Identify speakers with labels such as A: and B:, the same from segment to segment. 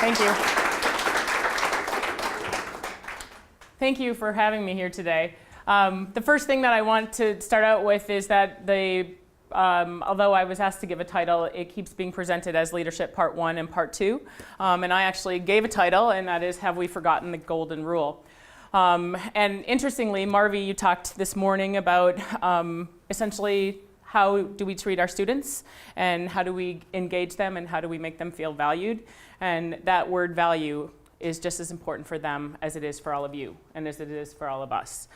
A: Thank you. Thank you for having me here today. The first thing that I want to start out with is that although I was asked to give a title, it keeps being presented as Leadership Part 1 and Part 2. And I actually gave a title, and that is Have We Forgotten the Golden Rule? And interestingly, Marvi, you talked this morning about essentially how do we treat our students, and how do we engage them, and how do we make them feel valued. And that word value is just as important for them as it is for all of you, and as it is for all of us.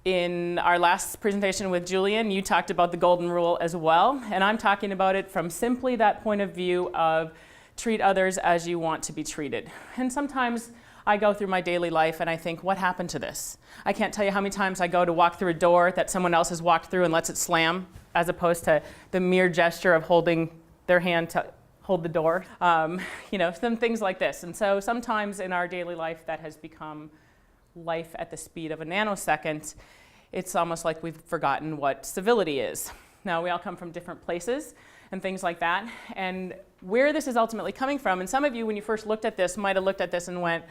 A: In our last presentation with Julian, you talked about the golden rule as well, and I'm talking about it from simply that point of view of treat others as you want to be treated. And sometimes I go through my daily life and I think, what happened to this? I can't tell you how many times I go to walk through a door that someone else has walked through and lets it slam, as opposed to the mere gesture of holding their hand to hold the door. Some things like this. And so sometimes in our daily life that has become life at the speed of a nanosecond. It's almost like we've forgotten what civility is. Now, we all come from different places and things like that. And where this is ultimately coming from, and some of you, when you first looked at this, might have looked at this and went,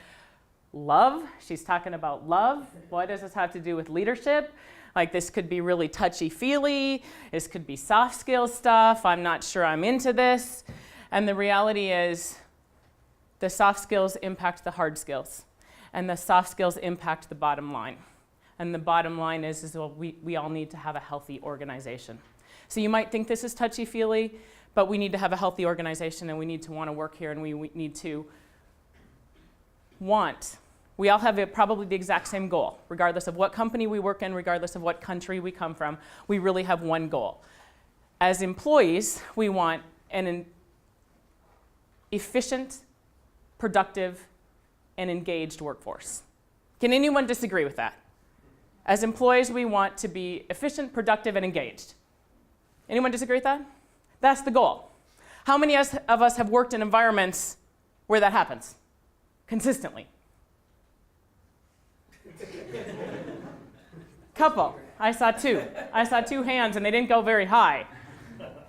A: love? She's talking about love? What does this have to do with leadership? Like, this could be really touchy-feely. This could be soft skills stuff. I'm not sure I'm into this. And the reality is, the soft skills impact the hard skills. And the soft skills impact the bottom line. And the bottom line is well, we all need to have a healthy organization. So you might think this is touchy-feely, but we need to have a healthy organization, and we need to want to work here, and we need to want. We all have probably the exact same goal, regardless of what company we work in, regardless of what country we come from. We really have one goal. As employees, we want an efficient, productive, and engaged workforce. Can anyone disagree with that? As employees, we want to be efficient, productive, and engaged. Anyone disagree with that? That's the goal. How many of us have worked in environments where that happens consistently? Couple. I saw two. I saw two hands, and they didn't go very high.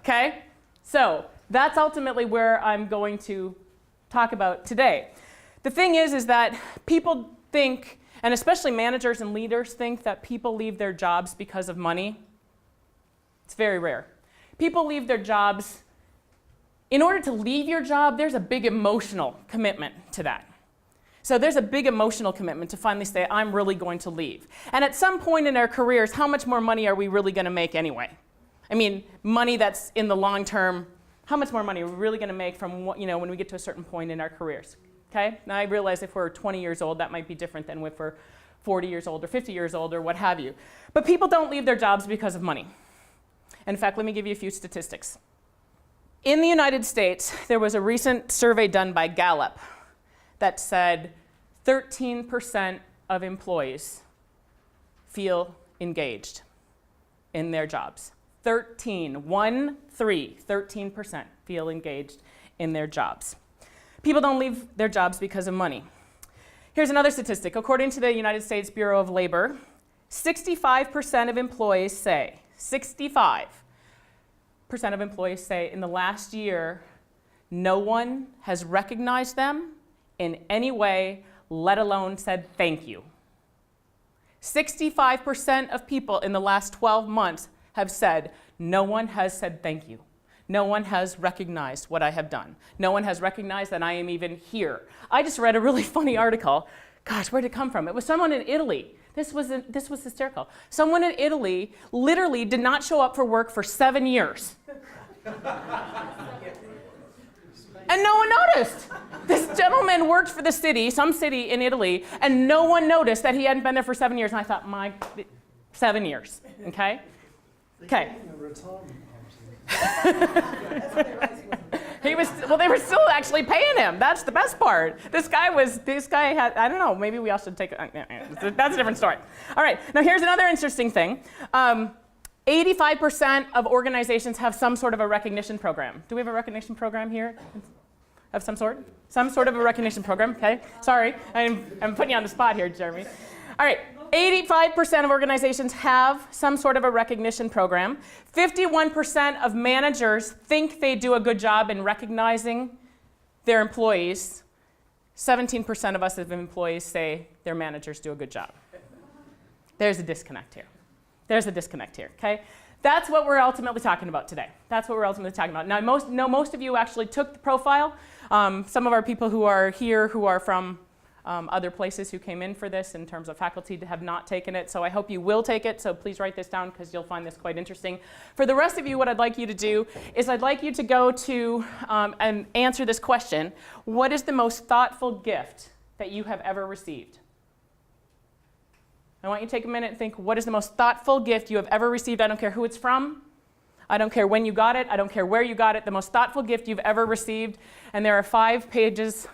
A: Okay? So that's ultimately where I'm going to talk about today. The thing is that people think, and especially managers and leaders think, that people leave their jobs because of money. It's very rare. People leave their jobs. In order to leave your job, there's a big emotional commitment to that. So there's a big emotional commitment to finally say, I'm really going to leave. And at some point in our careers, how much more money are we really going to make anyway? I mean, money that's in the long term, how much more money are we really going to make from when we get to a certain point in our careers? Okay? Now I realize if we're 20 years old, that might be different than if we're 40 years old or 50 years old or what have you. But people don't leave their jobs because of money. In fact, let me give you a few statistics. In the United States, there was a recent survey done by Gallup that said 13% of employees feel engaged in their jobs. 13% feel engaged in their jobs. People don't leave their jobs because of money. Here's another statistic. According to the United States Bureau of Labor, 65% of employees say, 65% of employees say in the last year, no one has recognized them in any way, let alone said thank you. 65% of people in the last 12 months have said, no one has said thank you. No one has recognized what I have done. No one has recognized that I am even here. I just read a really funny article. Gosh, where did it come from? It was someone in Italy. This was hysterical. Someone in Italy literally did not show up for work for 7 years. And no one noticed. This gentleman worked for the city, some city in Italy, and no one noticed that he hadn't been there for 7 years. And I thought, 7 years, okay? Okay. They were still actually paying him. That's the best part. This guy had, I don't know, maybe we all should take, that's a different story. All right, now here's another interesting thing. 85% of organizations have some sort of a recognition program. Do we have a recognition program here? Of some sort? Some sort of a recognition program, okay? Sorry, I'm putting you on the spot here, Jeremy. All right. 85% of organizations have some sort of a recognition program. 51% of managers think they do a good job in recognizing their employees, 17% of us as employees say their managers do a good job. There's a disconnect here. There's a disconnect here, okay? That's what we're ultimately talking about today. That's what we're ultimately talking about. Now, most of you actually took the profile. Some of our people who are here who are from other places who came in for this in terms of faculty have not taken it, so I hope you will take it, so please write this down because you'll find this quite interesting. For the rest of you, what I'd like you to do is I'd like you to go to and answer this question: what is the most thoughtful gift that you have ever received? I want you to take a minute and think, what is the most thoughtful gift you have ever received? I don't care who it's from. I don't care when you got it. I don't care where you got it. The most thoughtful gift you've ever received. And there are 5 pages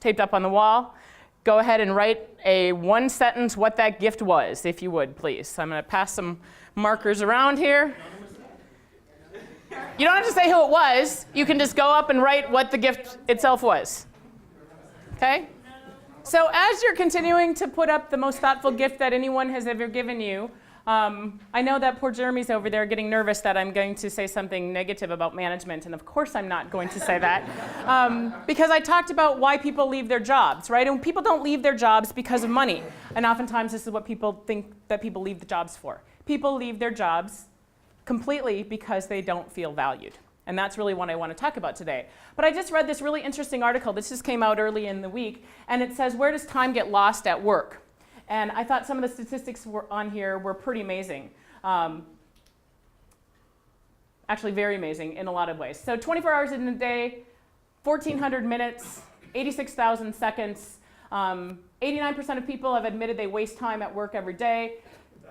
A: taped up on the wall. Go ahead and write a 1 sentence what that gift was, if you would, please. So I'm going to pass some markers around here. You don't have to say who it was. You can just go up and write what the gift itself was. Okay? So as you're continuing to put up the most thoughtful gift that anyone has ever given you, I know that poor Jeremy's over there getting nervous that I'm going to say something negative about management, and of course I'm not going to say that, because I talked about why people leave their jobs, right? And people don't leave their jobs because of money, and oftentimes this is what people think that people leave the jobs for. People leave their jobs completely because they don't feel valued. And that's really what I want to talk about today. But I just read this really interesting article. This just came out early in the week. And it says, where does time get lost at work? And I thought some of the statistics on here were pretty amazing. Actually, very amazing in a lot of ways. So 24 hours in a day, 1,400 minutes, 86,000 seconds. 89% of people have admitted they waste time at work every day.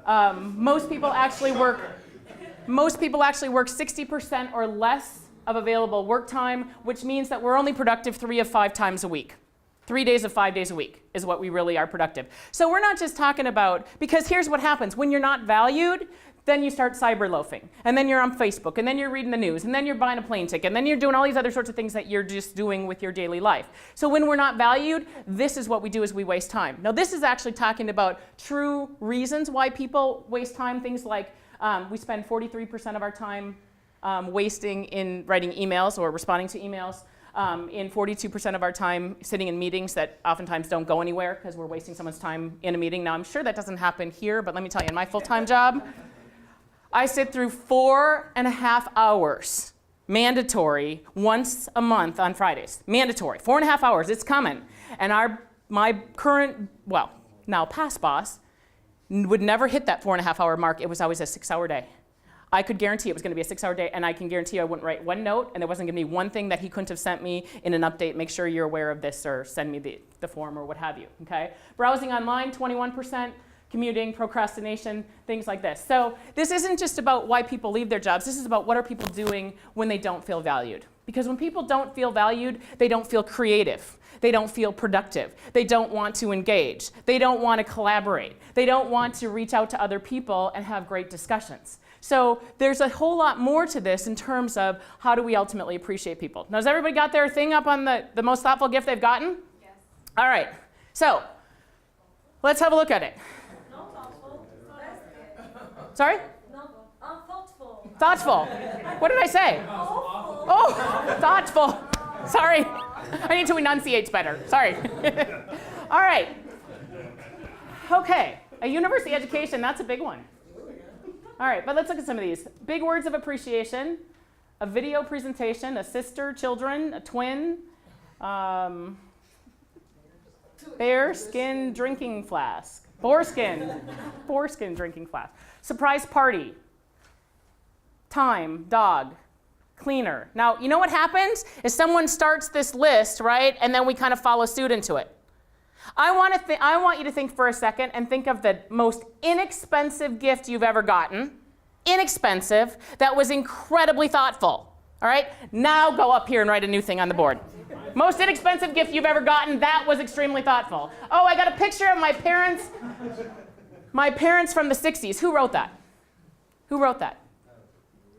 A: Most people actually work 60% or less of available work time, which means that we're only productive 3 of 5 times a week. 3 days of 5 days a week is what we really are productive. So we're not just talking about, because here's what happens. When you're not valued, then you start cyber loafing. And then you're on Facebook, and then you're reading the news, and then you're buying a plane ticket, and then you're doing all these other sorts of things that you're just doing with your daily life. So when we're not valued, this is what we do, is we waste time. Now this is actually talking about true reasons why people waste time, things like we spend 43% of our time wasting in writing emails or responding to emails, in 42% of our time sitting in meetings that oftentimes don't go anywhere because we're wasting someone's time in a meeting. Now, I'm sure that doesn't happen here, but let me tell you, in my full-time job, I sit through 4.5 hours, mandatory, once a month on Fridays. Mandatory, 4.5 hours, it's coming. And my current, well, now past boss, would never hit that 4.5 hour mark. It was always a 6-hour day. I could guarantee it was going to be a 6-hour day, and I can guarantee I wouldn't write one note, and there wasn't going to be one thing that he couldn't have sent me in an update, make sure you're aware of this, or send me the form, or what have you, okay? Browsing online, 21%, commuting, procrastination, things like this. So this isn't just about why people leave their jobs. This is about what are people doing when they don't feel valued. Because when people don't feel valued, they don't feel creative. They don't feel productive. They don't want to engage. They don't want to collaborate. They don't want to reach out to other people and have great discussions. So there's a whole lot more to this in terms of how do we ultimately appreciate people. Now, has everybody got their thing up on the most thoughtful gift they've gotten?
B: Yes.
A: All right. So let's have a look at it.
B: Not thoughtful.
A: Sorry?
B: Thoughtful.
A: Thoughtful. What did I say?
B: Awful.
A: Oh, thoughtful. Sorry. I need to enunciate better. Sorry. All right. Okay. A university education, that's a big one. All right, but let's look at some of these. Big words of appreciation, a video presentation, a sister, children, a twin, bear skin drinking flask, foreskin drinking flask, surprise party, time, dog, cleaner. Now, you know what happens is someone starts this list, right, and then we kind of follow suit into it. I want you to think for a second and think of the most inexpensive gift you've ever gotten. Inexpensive, that was incredibly thoughtful. All right? Now go up here and write a new thing on the board. Most inexpensive gift you've ever gotten, that was extremely thoughtful. Oh, I got a picture of my parents from the 60s. Who wrote that? Who wrote that?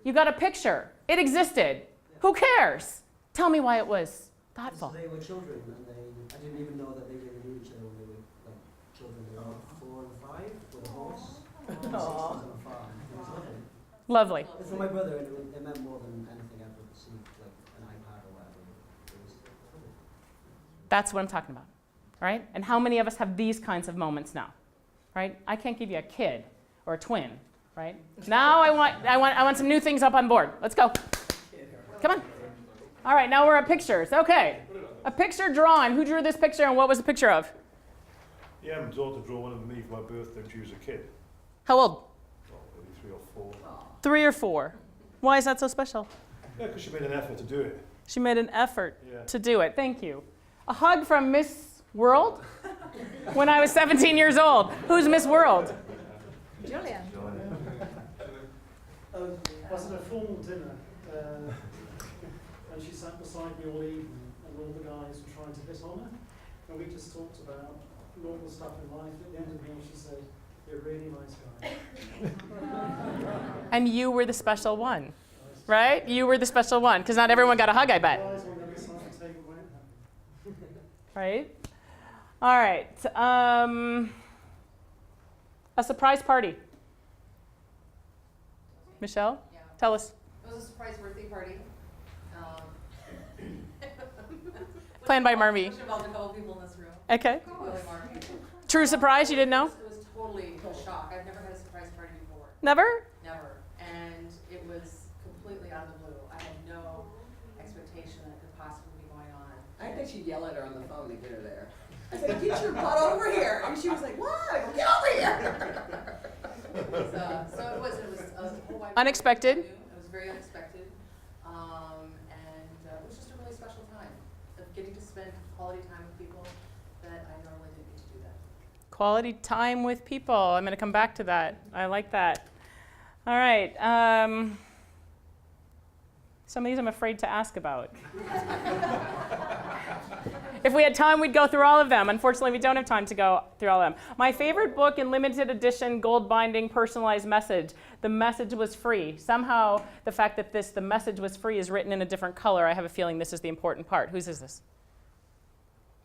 A: You got a picture. It existed. Who cares? Tell me why it was thoughtful.
C: They were children, and I didn't even know that they really knew each other when they were like children. They were 4 and 5 with a horse. And 6 was on a farm. It was lovely.
A: Lovely.
C: It's for my brother, and it meant more than anything I've ever seen, like an iPad or whatever. It was lovely.
A: That's what I'm talking about, right? And how many of us have these kinds of moments now, right? I can't give you a kid or a twin, right? Now I want some new things up on board. Let's go. Come on. All right, now we're at pictures. Okay. A picture drawn. Who drew this picture and what was the picture of?
D: Yeah, my daughter drew one of me for my birthday when she was a kid.
A: How old?
D: Well, maybe 3 or 4.
A: 3 or 4. Why is that so special?
D: Yeah, because she made an effort to do it.
A: She made an effort
D: Yeah.
A: to do it. Thank you. A hug from Miss World when I was 17 years old. Who's Miss World?
E: Julian.
C: Was it a formal dinner? And she sat beside me all evening, and all the guys were trying to hit on her. And we just talked about normal stuff in life. At the end of the meal, she said, "You're a really nice guy."
A: And you were the special one, right? You were the special one, because not everyone got a hug, I bet.
C: Guys on the other side of the table weren't happy.
A: Right? All right. A surprise party. Michelle,
E: Yeah.
A: tell us.
E: It was a surprise birthday party.
A: Planned by Marmy.
E: Which involved a couple people in this room.
A: Okay.
E: Really Marmy.
A: True surprise, you didn't know?
E: It was totally a shock. I've never had a surprise party before.
A: Never?
E: Never. And it was completely out of the blue. I had no expectation that it could possibly be going on.
F: I think she'd yell at her on the phone to get her there. I said, "Get your butt over here!" And she was like, "What? I go, "Get over here!"
E: So it was a whole wide
A: Unexpected.
E: It was very unexpected. And it was just a really special time of getting to spend quality time with people that I normally didn't get to do that.
A: Quality time with people. I'm going to come back to that. I like that. All right. Some of these I'm afraid to ask about. If we had time, we'd go through all of them. Unfortunately, we don't have time to go through all of them. My favorite book in limited edition, gold binding, personalized message. The message was free. Somehow, the fact that the message was free is written in a different color. I have a feeling this is the important part. Whose is this?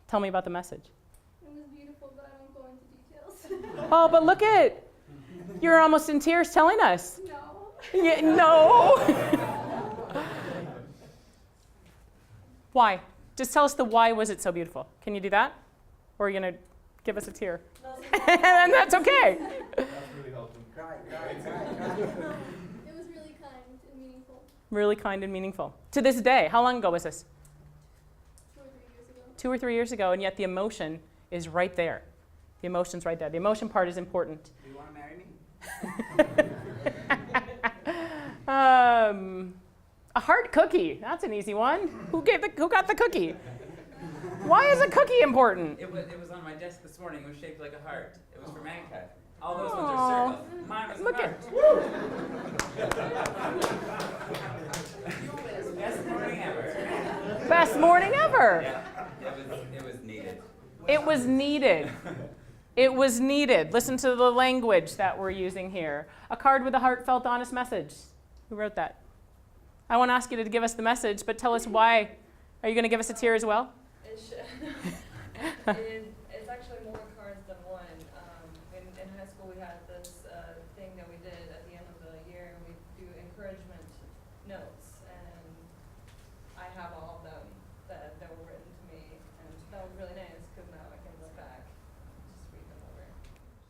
A: Tell me about the message.
B: It was beautiful, but I won't go into details.
A: Oh, but look at, you're almost in tears telling us.
B: No.
A: Yeah, no. Why? Just tell us the why was it so beautiful. Can you do that? Or are you going to give us a tear? And that's okay.
D: That's really helpful.
F: Cry.
B: It was really kind and meaningful.
A: Really kind and meaningful. To this day, how long ago was this?
B: 2 or 3 years ago.
A: 2 or 3 years ago, and yet the emotion is right there. The emotion's right there. The emotion part is important.
F: Do you want to marry me?
A: A heart cookie. That's an easy one. Who got the cookie? Why is a cookie important?
G: It was on my desk this morning. It was shaped like a heart. It was for Manka. All those ones are circles. Mine was
A: Look
G: a
A: at
G: heart. Best morning ever.
A: best morning ever.
G: Yeah, it was needed.
A: It was needed. It was needed. Listen to the language that we're using here. A card with a heartfelt, honest message. Who wrote that? I won't ask you to give us the message, but tell us why. Are you going to give us a tear as well?
H: It should. It's actually more cards than one. In high school, we had this thing that we did at the end of the year, and we do encouragement notes, and I have all of them that were written to me, and that was really nice because now I can look back, and just read them over.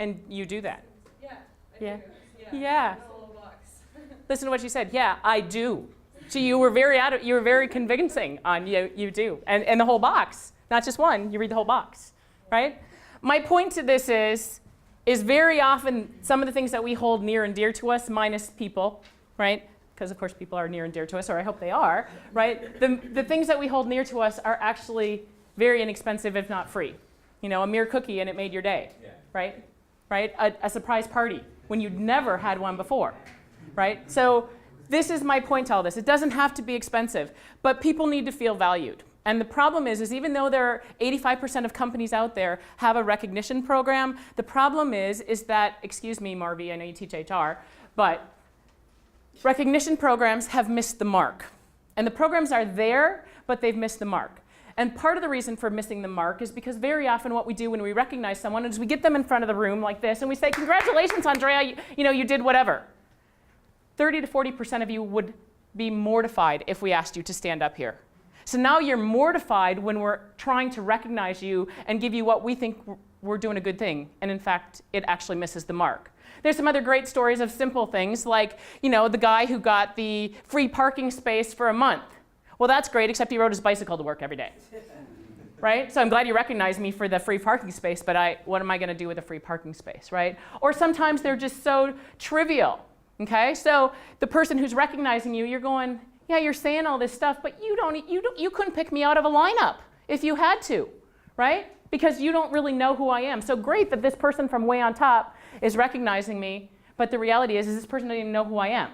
A: And you do that.
H: Yeah, I
A: Yeah.
H: do.
A: Yeah.
H: It's a little box.
A: Listen to what she said. Yeah, I do. So you were very convincing on you do. And the whole box, not just one, you read the whole box, right? My point to this is very often some of the things that we hold near and dear to us, minus people, right? Because of course people are near and dear to us, or I hope they are, right? The things that we hold near to us are actually very inexpensive, if not free. You know, a mere cookie and it made your day,
G: Yeah.
A: right? Right? A surprise party when you'd never had one before, right? So this is my point to all this. It doesn't have to be expensive, but people need to feel valued. And the problem is even though there are 85% of companies out there have a recognition program, the problem is that, excuse me, Marvy, I know you teach HR, but recognition programs have missed the mark. And the programs are there, but they've missed the mark. And part of the reason for missing the mark is because very often what we do when we recognize someone is we get them in front of the room like this and we say, "Congratulations, Andrea, you did whatever." 30 to 40% of you would be mortified if we asked you to stand up here. So now you're mortified when we're trying to recognize you and give you what we think we're doing a good thing, and in fact, it actually misses the mark. There's some other great stories of simple things like, the guy who got the free parking space for a month. Well, that's great, except he rode his bicycle to work every day. Right? So I'm glad you recognized me for the free parking space, but what am I going to do with a free parking space, right? Or sometimes they're just so trivial, okay? So the person who's recognizing you, you're going, yeah, you're saying all this stuff, but you couldn't pick me out of a lineup if you had to, right? Because you don't really know who I am. So great that this person from way on top is recognizing me, but the reality is this person doesn't even know who I am.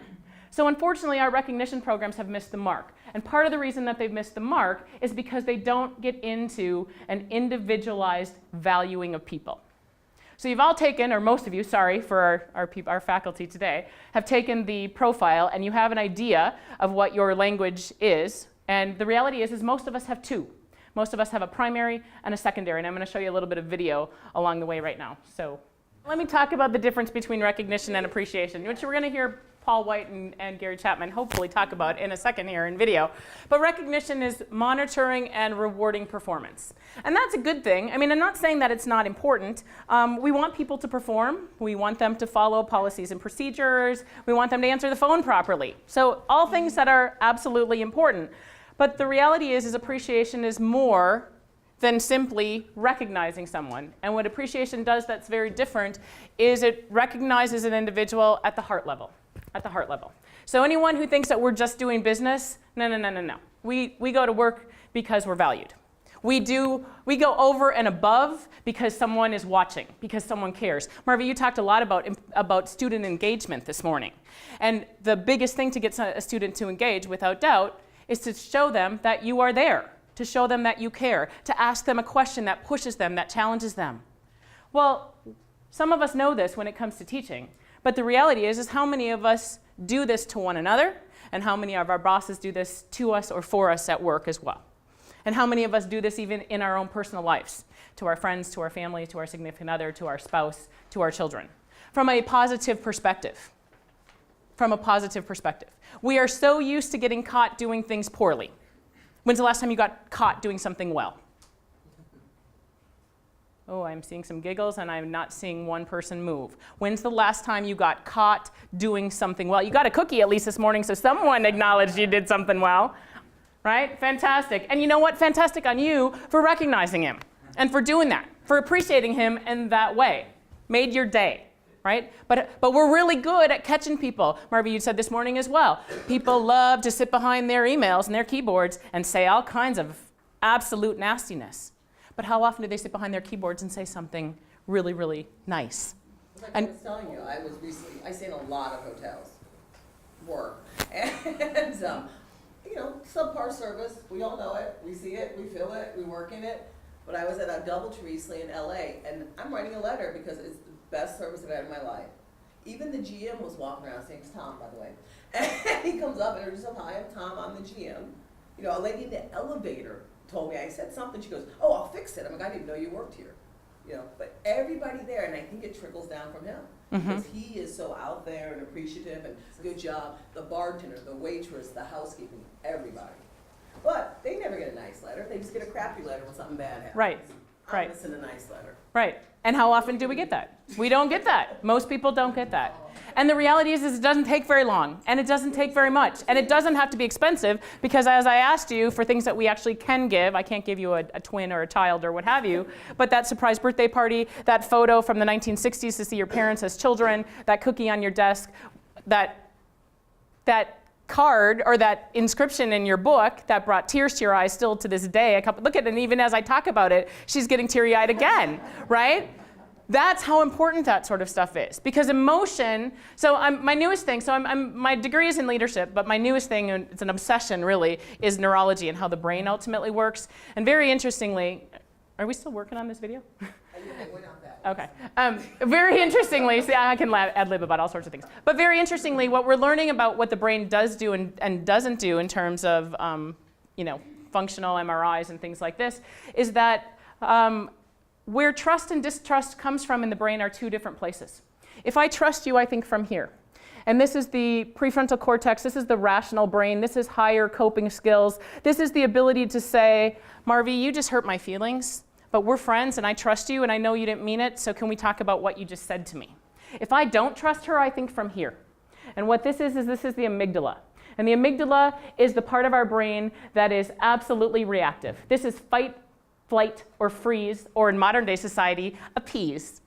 A: So unfortunately, our recognition programs have missed the mark. And part of the reason that they've missed the mark is because they don't get into an individualized valuing of people. So you've all taken, or most of you, sorry for our faculty today, have taken the profile and you have an idea of what your language is. And the reality is most of us have two. Most of us have a primary and a secondary. And I'm going to show you a little bit of video along the way right now. So let me talk about the difference between recognition and appreciation, which we're going to hear Paul White and Gary Chapman hopefully talk about in a second here in video. But recognition is monitoring and rewarding performance. And that's a good thing. I mean, I'm not saying that it's not important. We want people to perform. We want them to follow policies and procedures. We want them to answer the phone properly. So all things that are absolutely important. But the reality is appreciation is more than simply recognizing someone. And what appreciation does that's very different is it recognizes an individual at the heart level. At the heart level. So anyone who thinks that we're just doing business, no. We go to work because we're valued. We go over and above because someone is watching, because someone cares. Marvin, you talked a lot about student engagement this morning. And the biggest thing to get a student to engage, without doubt, is to show them that you are there, to show them that you care, to ask them a question that pushes them, that challenges them. Well, some of us know this when it comes to teaching. But the reality is how many of us do this to one another, and how many of our bosses do this to us or for us at work as well. And how many of us do this even in our own personal lives, to our friends, to our family, to our significant other, to our spouse, to our children. From a positive perspective. From a positive perspective. We are so used to getting caught doing things poorly. When's the last time you got caught doing something well? Oh, I'm seeing some giggles and I'm not seeing one person move. When's the last time you got caught doing something well? You got a cookie at least this morning, so someone acknowledged you did something well, right? Fantastic. And you know what? Fantastic on you for recognizing him and for doing that, for appreciating him in that way. Made your day, right? But we're really good at catching people. Marvin, you said this morning as well. People love to sit behind their emails and their keyboards and say all kinds of absolute nastiness. But how often do they sit behind their keyboards and say something really, really nice?
F: Like I was telling you, I stay in a lot of hotels, work, and subpar service. We all know it. We see it. We feel it. We work in it. But I was at a DoubleTree recently in LA, and I'm writing a letter because it's the best service I've had in my life. Even the GM was walking around, his name's Tom, by the way, and he comes up and introduces himself. Hi, I'm Tom. I'm the GM. A lady in the elevator told me, I said something, she goes, oh, I'll fix it. I'm like, I didn't even know you worked here. But everybody there, and I think it trickles down from him. Because he is so out there and appreciative and good job. The bartender, the waitress, the housekeeping, everybody. But they never get a nice letter. They just get a crappy letter when something bad happens.
A: Right.
F: I'm missing a nice letter.
A: Right. And how often do we get that? We don't get that. Most people don't get that. And the reality is it doesn't take very long, and it doesn't take very much, and it doesn't have to be expensive, because as I asked you for things that we actually can give, I can't give you a twin or a child or what have you, but that surprise birthday party, that photo from the 1960s to see your parents as children, that cookie on your desk, that card or that inscription in your book that brought tears to your eyes still to this day. Look at it, and even as I talk about it, she's getting teary-eyed again, right? That's how important that sort of stuff is. Because emotion, my newest thing, my degree is in leadership, but my newest thing, and it's an obsession really, is neurology and how the brain ultimately works. And very interestingly, are we still working on this video?
F: We're not that.
A: Okay. Very interestingly, see, I can ad-lib about all sorts of things. But very interestingly, what we're learning about what the brain does do and doesn't do in terms of, functional MRIs and things like this, is that where trust and distrust comes from in the brain are two different places. If I trust you, I think from here. And this is the prefrontal cortex. This is the rational brain. This is higher coping skills. This is the ability to say, Marvy, you just hurt my feelings, but we're friends and I trust you and I know you didn't mean it, so can we talk about what you just said to me? If I don't trust her, I think from here. And what this is this is the amygdala. And the amygdala is the part of our brain that is absolutely reactive. This is fight, flight, or freeze, or in modern day society, appease.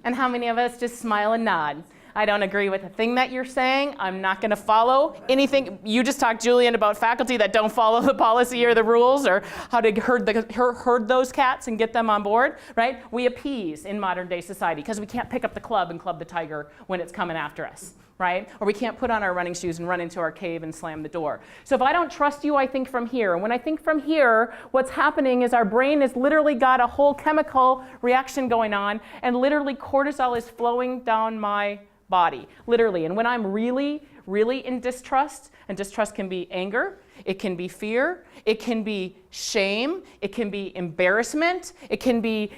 A: And how many of us just smile and nod? I don't agree with a thing that you're saying. I'm not going to follow anything. You just talked, Julian, about faculty that don't follow the policy or the rules or how to herd those cats and get them on board, right? We appease in modern day society because we can't pick up the club and club the tiger when it's coming after us, right? Or we can't put on our running shoes and run into our cave and slam the door. So if I don't trust you, I think from here. And when I think from here, what's happening is our brain has literally got a whole chemical reaction going on, and literally cortisol is flowing down my body, literally. And when I'm really, really in distrust, and distrust can be anger, it can be fear, it can be shame, it can be embarrassment, it can be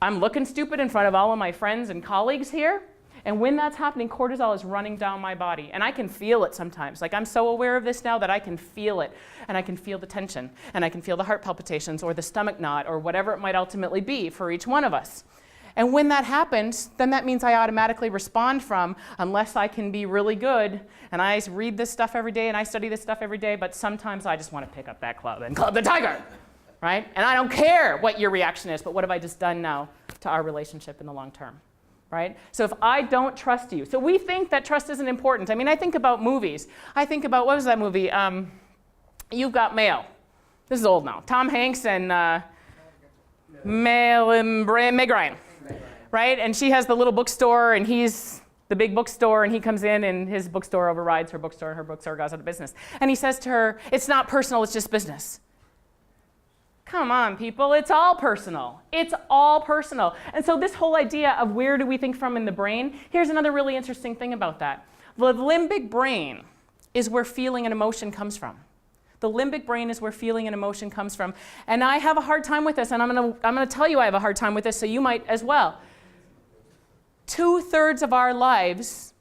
A: I'm looking stupid in front of all of my friends and colleagues here. And when that's happening, cortisol is running down my body. And I can feel it sometimes. Like, I'm so aware of this now that I can feel it. And I can feel the tension. And I can feel the heart palpitations or the stomach knot or whatever it might ultimately be for each one of us. And when that happens, then that means I automatically respond from, unless I can be really good, and I read this stuff every day and I study this stuff every day, but sometimes I just want to pick up that club and club the tiger, right? And I don't care what your reaction is, but what have I just done now to our relationship in the long term, right? So if I don't trust you, so we think that trust isn't important. I mean, I think about movies. I think about, what was that movie? You've Got Mail. This is old now. Tom Hanks and Meg Ryan. Right? And she has the little bookstore, and he's the big bookstore, and he comes in, and his bookstore overrides her bookstore, and her bookstore goes out of business. And he says to her, it's not personal, it's just business. Come on, people, it's all personal. It's all personal. And so this whole idea of where do we think from in the brain, here's another really interesting thing about that. The limbic brain is where feeling and emotion comes from. The limbic brain is where feeling and emotion comes from. And I have a hard time with this, and I'm gonna tell you I have a hard time with this, so you might as well. 2/3 of our lives,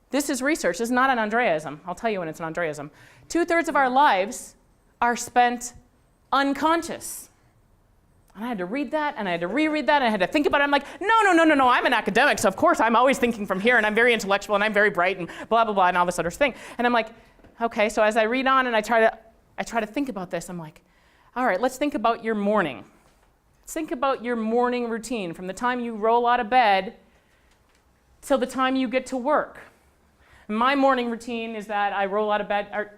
A: this is research, this is not an Andreaism. I'll tell you when it's an Andreaism. 2/3 of our lives are spent unconscious. And I had to read that, and I had to reread that, and I had to think about it. I'm like, no, I'm an academic, so of course I'm always thinking from here, and I'm very intellectual, and I'm very bright, and blah, blah, blah, and all this other thing. And I'm like, okay, so as I read on and I try to think about this, I'm like, all right, let's think about your morning. Let's think about your morning routine from the time you roll out of bed till the time you get to work. My morning routine is that I roll out of bed.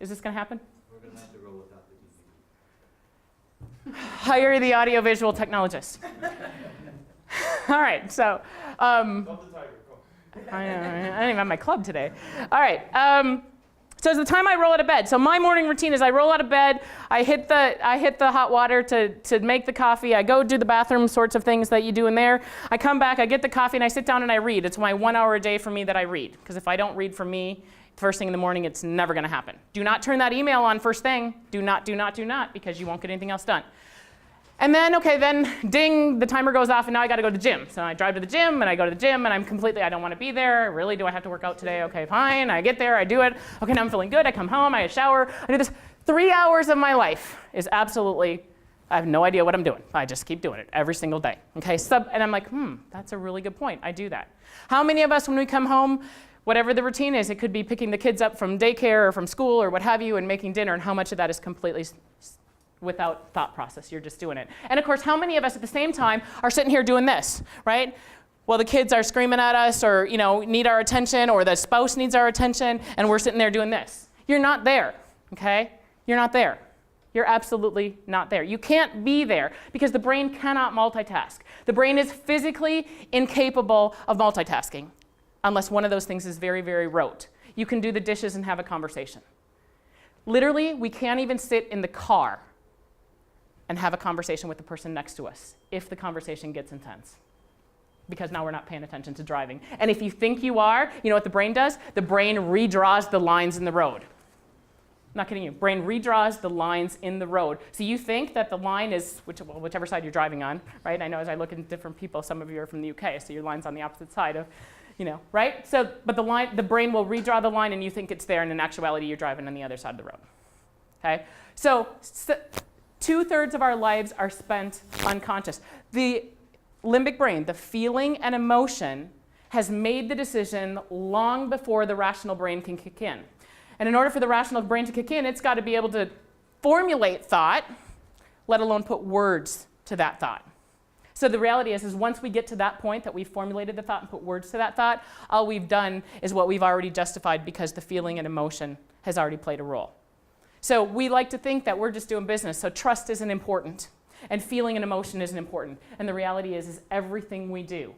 A: Is this going to happen?
G: We're going to have to roll without the TV.
A: Hire the audiovisual technologist. All right, so. I didn't even have my club today. All right. So it's the time I roll out of bed. So my morning routine is I roll out of bed, I hit the hot water to make the coffee, I go do the bathroom sorts of things that you do in there. I come back, I get the coffee, and I sit down and I read. It's my 1 hour a day for me that I read. Because if I don't read for me first thing in the morning, it's never going to happen. Do not turn that email on first thing. Do not, because you won't get anything else done. And then, okay, then ding, the timer goes off, and now I got to go to the gym. So I drive to the gym, and I go to the gym, and I don't want to be there. Really, do I have to work out today? Okay, fine. I get there, I do it. Okay, now I'm feeling good. I come home, I shower. I do this. 3 hours of my life is absolutely, I have no idea what I'm doing. I just keep doing it every single day. Okay, and I'm like, that's a really good point. I do that. How many of us, when we come home, whatever the routine is, it could be picking the kids up from daycare or from school or what have you and making dinner, and how much of that is completely without thought process, you're just doing it. And of course, how many of us at the same time are sitting here doing this, right? Well, the kids are screaming at us or, need our attention, or the spouse needs our attention, and we're sitting there doing this. You're not there, okay? You're not there. You're absolutely not there. You can't be there because the brain cannot multitask. The brain is physically incapable of multitasking unless one of those things is very, very rote. You can do the dishes and have a conversation. Literally, we can't even sit in the car and have a conversation with the person next to us if the conversation gets intense. Because now we're not paying attention to driving. And if you think you are, you know what the brain does? The brain redraws the lines in the road. I'm not kidding you. Brain redraws the lines in the road. So you think that the line is, whichever side you're driving on, right? I know as I look at different people, some of you are from the UK, so your line's on the opposite side of, You know, right? So, but the brain will redraw the line and you think it's there, and in actuality you're driving on the other side of the road. Okay? So 2/3 of our lives are spent unconscious. The limbic brain, the feeling and emotion, has made the decision long before the rational brain can kick in. And in order for the rational brain to kick in, it's got to be able to formulate thought, let alone put words to that thought. So the reality is once we get to that point that we've formulated the thought and put words to that thought, all we've done is what we've already justified because the feeling and emotion has already played a role. So we like to think that we're just doing business, so trust isn't important, and feeling and emotion isn't important. And the reality is everything we do,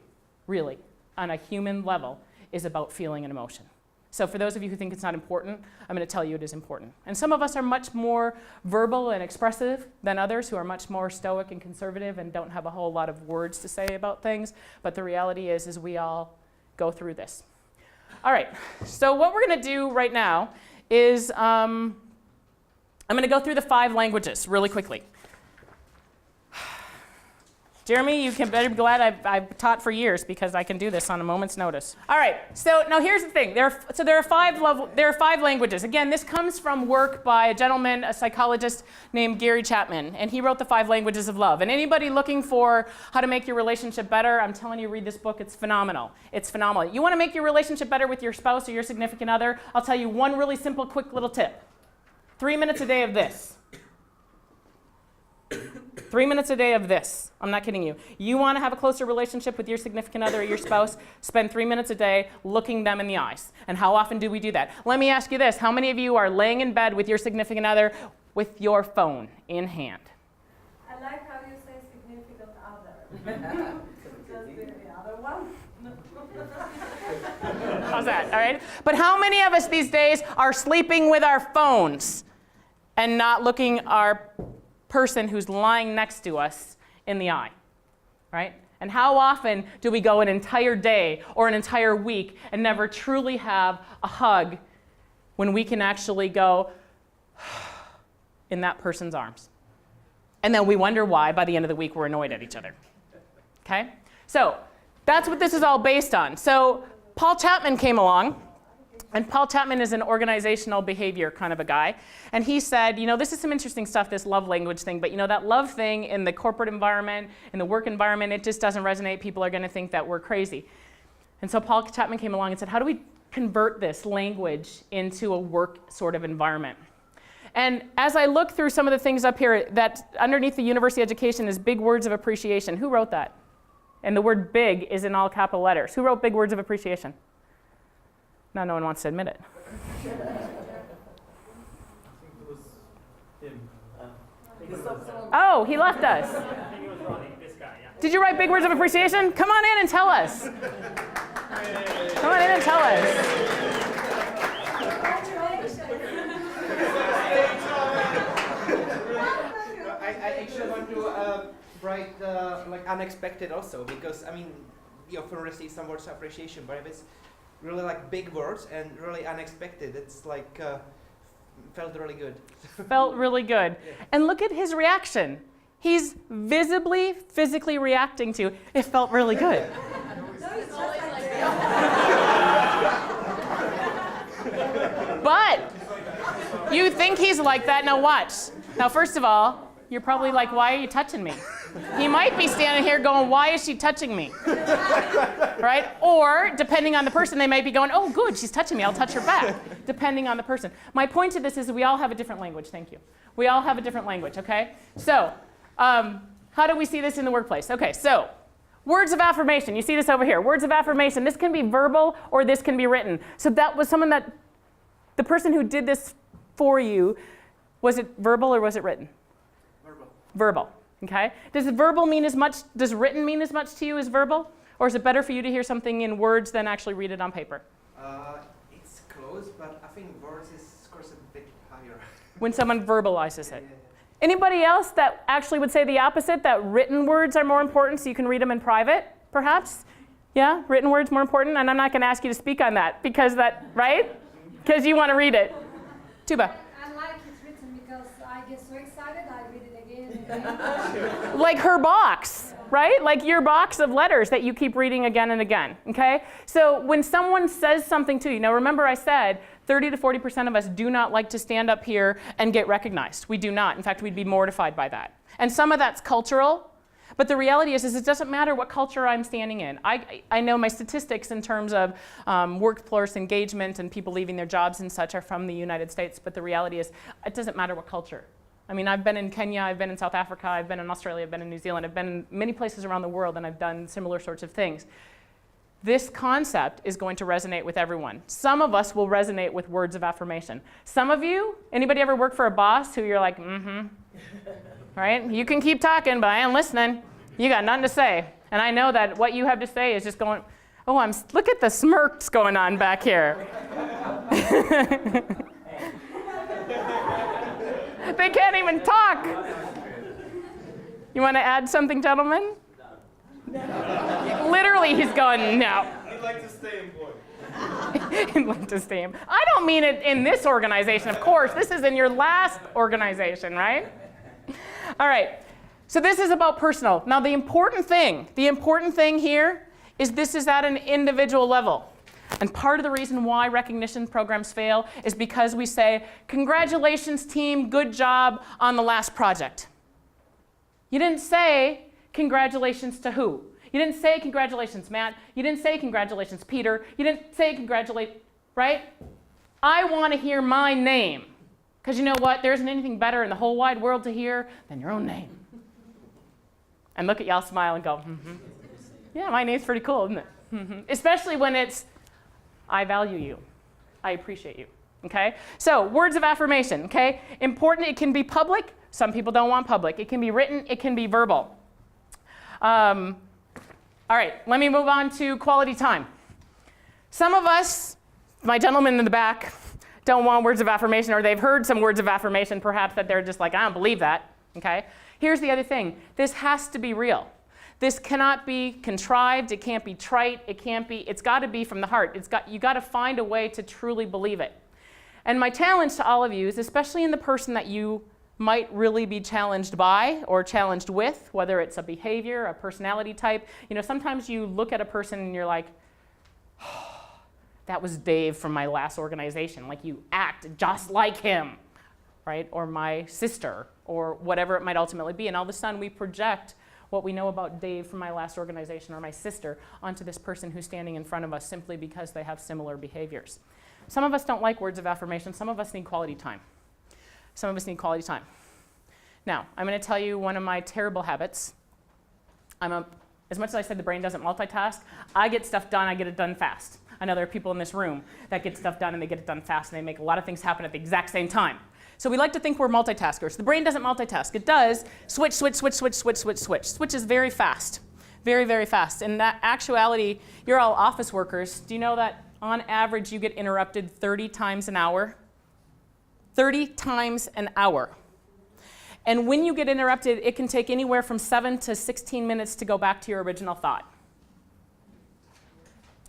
A: really, on a human level, is about feeling and emotion. So for those of you who think it's not important, I'm going to tell you it is important. And some of us are much more verbal and expressive than others who are much more stoic and conservative and don't have a whole lot of words to say about things. But the reality is we all go through this. All right, so what we're going to do right now is I'm going to go through the 5 languages really quickly. Jeremy, you can better be glad I've taught for years because I can do this on a moment's notice. All right, so now here's the thing. There are 5 languages. Again, this comes from work by a gentleman, a psychologist named Gary Chapman, and he wrote the 5 languages of love. And anybody looking for how to make your relationship better, I'm telling you, read this book. It's phenomenal. It's phenomenal. You want to make your relationship better with your spouse or your significant other? I'll tell you one really simple, quick little tip. 3 minutes a day of this. 3 minutes a day of this. I'm not kidding you. You want to have a closer relationship with your significant other or your spouse? Spend 3 minutes a day looking them in the eyes. And how often do we do that? Let me ask you this. How many of you are laying in bed with your significant other with your phone in hand?
H: I like how you say significant other. Just the other one.
A: How's that? All right. But how many of us these days are sleeping with our phones and not looking our person who's lying next to us in the eye, right? And how often do we go an entire day or an entire week and never truly have a hug when we can actually go in that person's arms? And then we wonder why by the end of the week we're annoyed at each other, okay? So that's what this is all based on. So Paul Chapman came along. And Paul Chapman is an organizational behavior kind of a guy. And he said, you know, this is some interesting stuff, this love language thing, but you know, that love thing in the corporate environment, in the work environment, it just doesn't resonate. People are going to think that we're crazy. And so Paul Chapman came along and said, how do we convert this language into a work sort of environment? And as I look through some of the things up here, that underneath the university education is big words of appreciation. Who wrote that? And the word big is in all capital letters. Who wrote big words of appreciation? No, no one wants to admit it.
C: I think it was him.
A: Oh, he left us.
C: I think it was Ronnie, this guy, yeah.
A: Did you write big words of appreciation? Come on in and tell us. Come on in and tell us.
I: I actually want to write like unexpected also, because I mean, you often receive some words of appreciation, but if it's really like big words and really unexpected, it's like felt really good.
A: Felt really good.
I: Yeah.
A: And look at his reaction. He's visibly, physically reacting to, it felt really good. But you think he's like that, now watch. Now first of all, you're probably like, why are you touching me? He might be standing here going, why is she touching me? Right? Or, depending on the person, they might be going, oh, good, she's touching me, I'll touch her back. Depending on the person. My point to this is we all have a different language, thank you. We all have a different language, okay? So, how do we see this in the workplace? Okay, so, words of affirmation. You see this over here. Words of affirmation. This can be verbal or this can be written. So that was someone that, the person who did this for you, was it verbal or was it written?
I: Verbal.
A: Verbal. Okay? Does verbal mean as much, does written mean as much to you as verbal? Or is it better for you to hear something in words than actually read it on paper?
I: It's close, but I think words is, of course, a bit higher.
A: When someone verbalizes it.
I: Yeah.
A: Anybody else that actually would say the opposite, that written words are more important so you can read them in private, perhaps? Yeah? Written words more important? And I'm not going to ask you to speak on that, because that, right? Because you want to read it. Tuba.
B: I like it written because I get so excited I read it again and again.
A: Like her box. right? Like your box of letters that you keep reading again and again, okay? So when someone says something to you, now remember I said 30 to 40% of us do not like to stand up here and get recognized. We do not. In fact, we'd be mortified by that. And some of that's cultural. But the reality is it doesn't matter what culture I'm standing in. I know my statistics in terms of workforce engagement and people leaving their jobs and such are from the United States, but the reality is it doesn't matter what culture. I mean, I've been in Kenya, I've been in South Africa, I've been in Australia, I've been in New Zealand, I've been in many places around the world, and I've done similar sorts of things. This concept is going to resonate with everyone. Some of us will resonate with words of affirmation. Some of you, anybody ever work for a boss who you're like, mm-hmm, right? You can keep talking, but I ain't listening. You got nothing to say. And I know that what you have to say is just going, oh, look at the smirks going on back here. They can't even talk. You want to add something, gentlemen? Literally, he's going, no.
D: He'd like to stay employed.
A: He'd like to stay employed. I don't mean it in this organization, of course. This is in your last organization, right? All right. So this is about personal. Now, the important thing here is this is at an individual level. And part of the reason why recognition programs fail is because we say, congratulations, team, good job on the last project. You didn't say congratulations to who? You didn't say congratulations, Matt. You didn't say congratulations, Peter. You didn't say congratulate, right? I want to hear my name. Because you know what? There isn't anything better in the whole wide world to hear than your own name. And look at y'all smile and go, mm-hmm. Yeah, my name's pretty cool, isn't it? Mm-hmm. Especially when it's, I value you. I appreciate you. Okay? So, words of affirmation, okay? Important, it can be public. Some people don't want public. It can be written, it can be verbal. All right, let me move on to quality time. Some of us, my gentlemen in the back, don't want words of affirmation, or they've heard some words of affirmation perhaps that they're just like, I don't believe that, okay? Here's the other thing. This has to be real. This cannot be contrived, it can't be trite, it's got to be from the heart. You got to find a way to truly believe it. And my challenge to all of you is, especially in the person that you might really be challenged by or challenged with, whether it's a behavior, a personality type. You know, sometimes you look at a person and you're like, oh, that was Dave from my last organization. Like, you act just like him, right? Or my sister, or whatever it might ultimately be. And all of a sudden we project what we know about Dave from my last organization or my sister onto this person who's standing in front of us simply because they have similar behaviors. Some of us don't like words of affirmation. Some of us need quality time. Some of us need quality time. Now, I'm going to tell you one of my terrible habits. As much as I said the brain doesn't multitask, I get stuff done, I get it done fast. I know there are people in this room that get stuff done and they get it done fast and they make a lot of things happen at the exact same time. So we like to think we're multitaskers. The brain doesn't multitask. It does switch, switch, switch, switch, switch, switch, switch. Switch is very fast, very, very fast. In that actuality, you're all office workers. Do you know that on average you get interrupted 30 times an hour? 30 times an hour. And when you get interrupted, it can take anywhere from 7 to 16 minutes to go back to your original thought.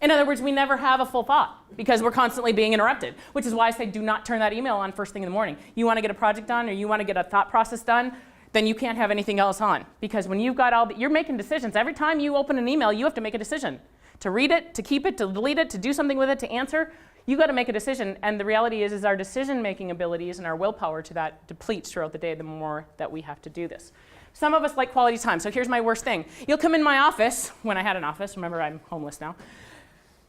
A: In other words, we never have a full thought because we're constantly being interrupted, which is why I say do not turn that email on first thing in the morning. You want to get a project done or you want to get a thought process done, then you can't have anything else on. Because when you've got you're making decisions. Every time you open an email, you have to make a decision. To read it, to keep it, to delete it, to do something with it, to answer. You've got to make a decision. And the reality is our decision-making abilities and our willpower to that depletes throughout the day the more that we have to do this. Some of us like quality time. So here's my worst thing. You'll come in my office, when I had an office. Remember, I'm homeless now.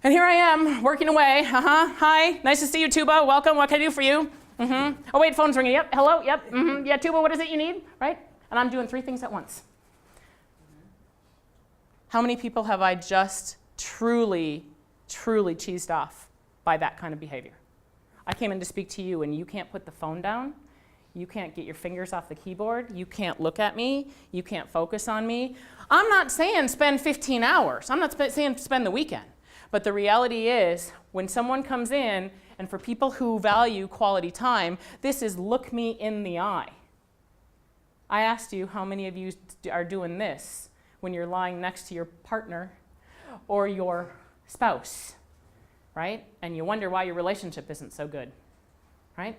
A: And here I am, working away. Hi, nice to see you, Tuba. Welcome, what can I do for you? Oh wait, phone's ringing. Yep, hello, yep. Yeah, Tuba, what is it you need? Right? And I'm doing 3 things at once. How many people have I just truly, truly cheesed off by that kind of behavior? I came in to speak to you and you can't put the phone down. You can't get your fingers off the keyboard. You can't look at me. You can't focus on me. I'm not saying spend 15 hours. I'm not saying spend the weekend. But the reality is, when someone comes in, and for people who value quality time, this is look me in the eye. I asked you how many of you are doing this when you're lying next to your partner or your spouse, right? And you wonder why your relationship isn't so good, right?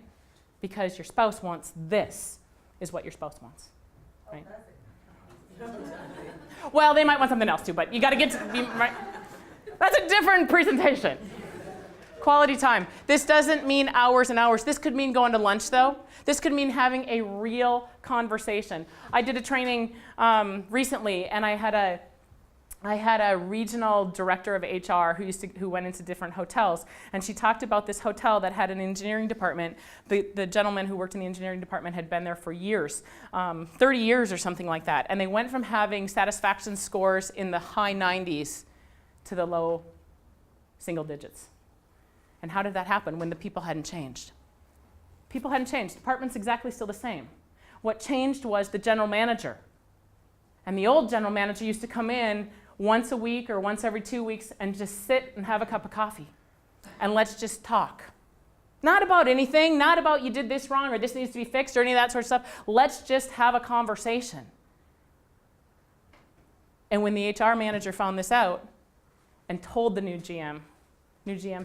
A: Because your spouse wants this, is what your spouse wants, right? Well, they might want something else too, but you got to get to right. That's a different presentation. Quality time. This doesn't mean hours and hours. This could mean going to lunch, though. This could mean having a real conversation. I did a training recently, and I had a regional director of HR who went into different hotels, and she talked about this hotel that had an engineering department. The gentleman who worked in the engineering department had been there for years, 30 years or something like that, and they went from having satisfaction scores in the high 90s to the low single digits. And how did that happen when the people hadn't changed? People hadn't changed. The department's exactly still the same. What changed was the general manager. And the old general manager used to come in once a week or once every 2 weeks and just sit and have a cup of coffee. And let's just talk. Not about anything, not about you did this wrong or this needs to be fixed or any of that sort of stuff. Let's just have a conversation. And when the HR manager found this out and told the new GM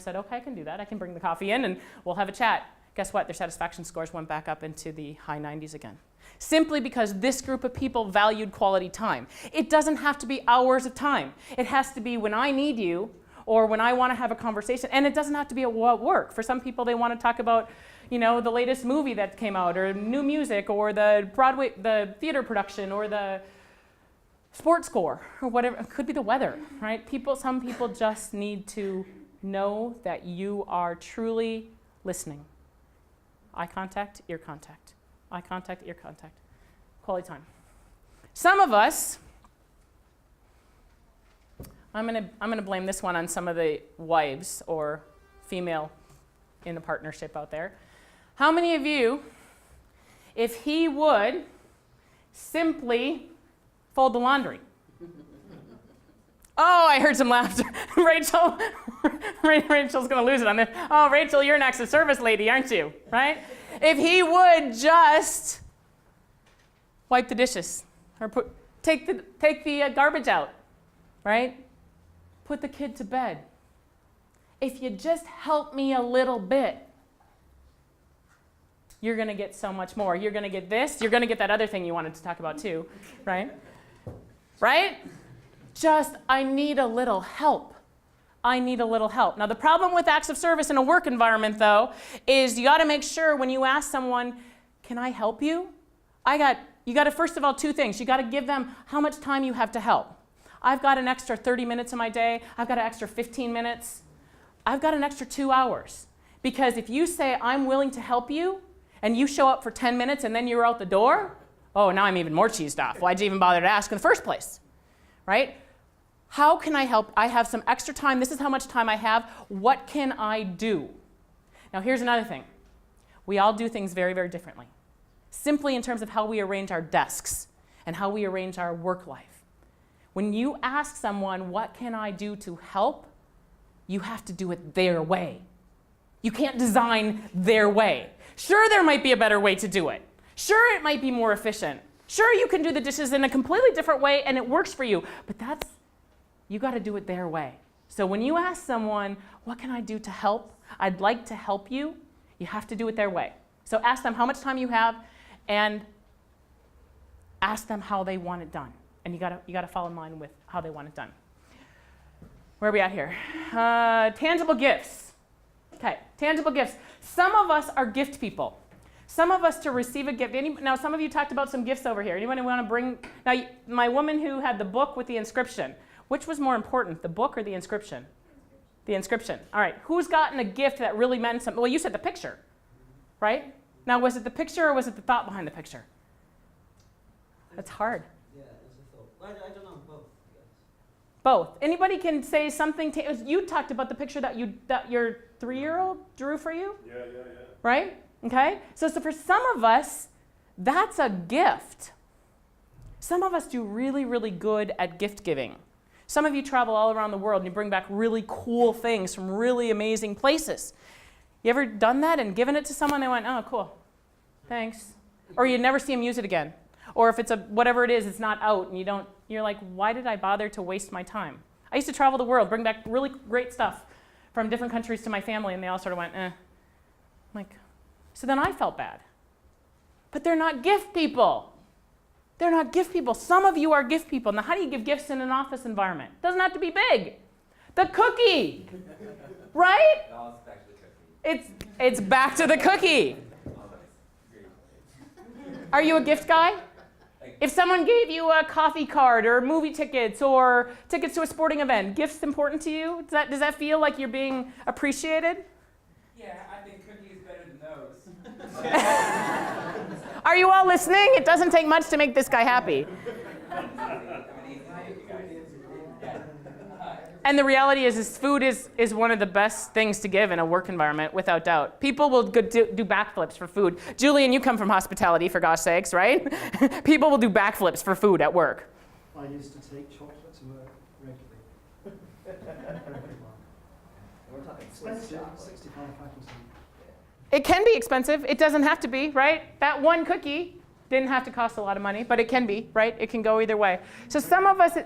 A: said, okay, I can do that. I can bring the coffee in and we'll have a chat. Guess what? Their satisfaction scores went back up into the high 90s again. Simply because this group of people valued quality time. It doesn't have to be hours of time. It has to be when I need you or when I want to have a conversation. And it doesn't have to be at work. For some people, they want to talk about, the latest movie that came out or new music or the theater production or the sports score or whatever. It could be the weather, right? Some people just need to know that you are truly listening. Eye contact, ear contact. Eye contact, ear contact. Quality time. Some of us, I'm gonna blame this one on some of the wives or female in a partnership out there. How many of you, if he would simply fold the laundry? Oh, I heard some laughter. Rachel's going to lose it on this. Oh, Rachel, you're an acts of service lady, aren't you? Right? If he would just wipe the dishes or take the garbage out, right? Put the kid to bed. If you just help me a little bit, you're going to get so much more. You're going to get this. You're going to get that other thing you wanted to talk about too, right? Right? I need a little help. I need a little help. Now, the problem with acts of service in a work environment, though, is you got to make sure when you ask someone, can I help you? You got to, first of all, two things. You got to give them how much time you have to help. I've got an extra 30 minutes in my day. I've got an extra 15 minutes. I've got an extra 2 hours. Because if you say, I'm willing to help you, and you show up for 10 minutes and then you're out the door, oh, now I'm even more cheesed off. Why'd you even bother to ask in the first place? Right? How can I help? I have some extra time. This is how much time I have. What can I do? Now, here's another thing. We all do things very, very differently. Simply in terms of how we arrange our desks and how we arrange our work life. When you ask someone, what can I do to help? You have to do it their way. You can't design their way. Sure, there might be a better way to do it. Sure, it might be more efficient. Sure, you can do the dishes in a completely different way and it works for you, but you got to do it their way. So when you ask someone, what can I do to help? I'd like to help you. You have to do it their way. So ask them how much time you have and ask them how they want it done. And you got to fall in line with how they want it done. Where are we at here? Tangible gifts. Okay, tangible gifts. Some of us are gift people. Some of us to receive a gift. Now, some of you talked about some gifts over here. Anyone want to bring? Now, my woman who had the book with the inscription, which was more important, the book or the inscription? The inscription. All right, who's gotten a gift that really meant something? Well, you said the picture, right? Now, was it the picture or was it the thought behind the picture? That's hard.
J: Yeah, it's a thought. I don't know, both. Yes.
A: Both. Anybody can say something. You talked about the picture that your 3-year-old drew for you?
D: Yeah.
A: Right? Okay? So for some of us, that's a gift. Some of us do really, really good at gift giving. Some of you travel all around the world and you bring back really cool things from really amazing places. You ever done that and given it to someone, they went, oh, cool, thanks. Or you never see them use it again. Or if it's whatever it is, it's not out and you're like, why did I bother to waste my time? I used to travel the world, bring back really great stuff from different countries to my family, and they all sort of went, eh. So then I felt bad. But they're not gift people. They're not gift people. Some of you are gift people. Now, how do you give gifts in an office environment? Doesn't have to be big. The cookie, right?
G: All back to the cookie.
A: It's back to the cookie. Are you a gift guy? If someone gave you a coffee card or movie tickets or tickets to a sporting event, gifts important to you? Does that feel like you're being appreciated?
G: Yeah, I think cookie is better than those.
A: Are you all listening? It doesn't take much to make this guy happy. And the reality is food is one of the best things to give in a work environment, without doubt. People will do backflips for food. Julian, you come from hospitality, for gosh sakes, right? People will do backflips for food at work.
C: I used to take chocolate to work regularly.
F: We're talking Swiss
C: Expensive,
F: chocolate.
C: 65 packets.
A: It can be expensive. It doesn't have to be, right? That one cookie didn't have to cost a lot of money, but it can be, right? It can go either way. So some of us,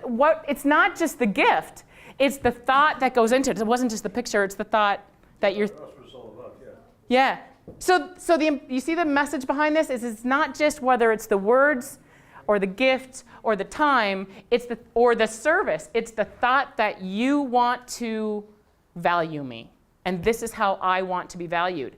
A: it's not just the gift. It's the thought that goes into it. It wasn't just the picture. It's the thought that you're.
D: That's what it's all about, yeah.
A: Yeah. So you see the message behind this is it's not just whether it's the words or the gift or the time, or the service. It's the thought that you want to value me. And this is how I want to be valued.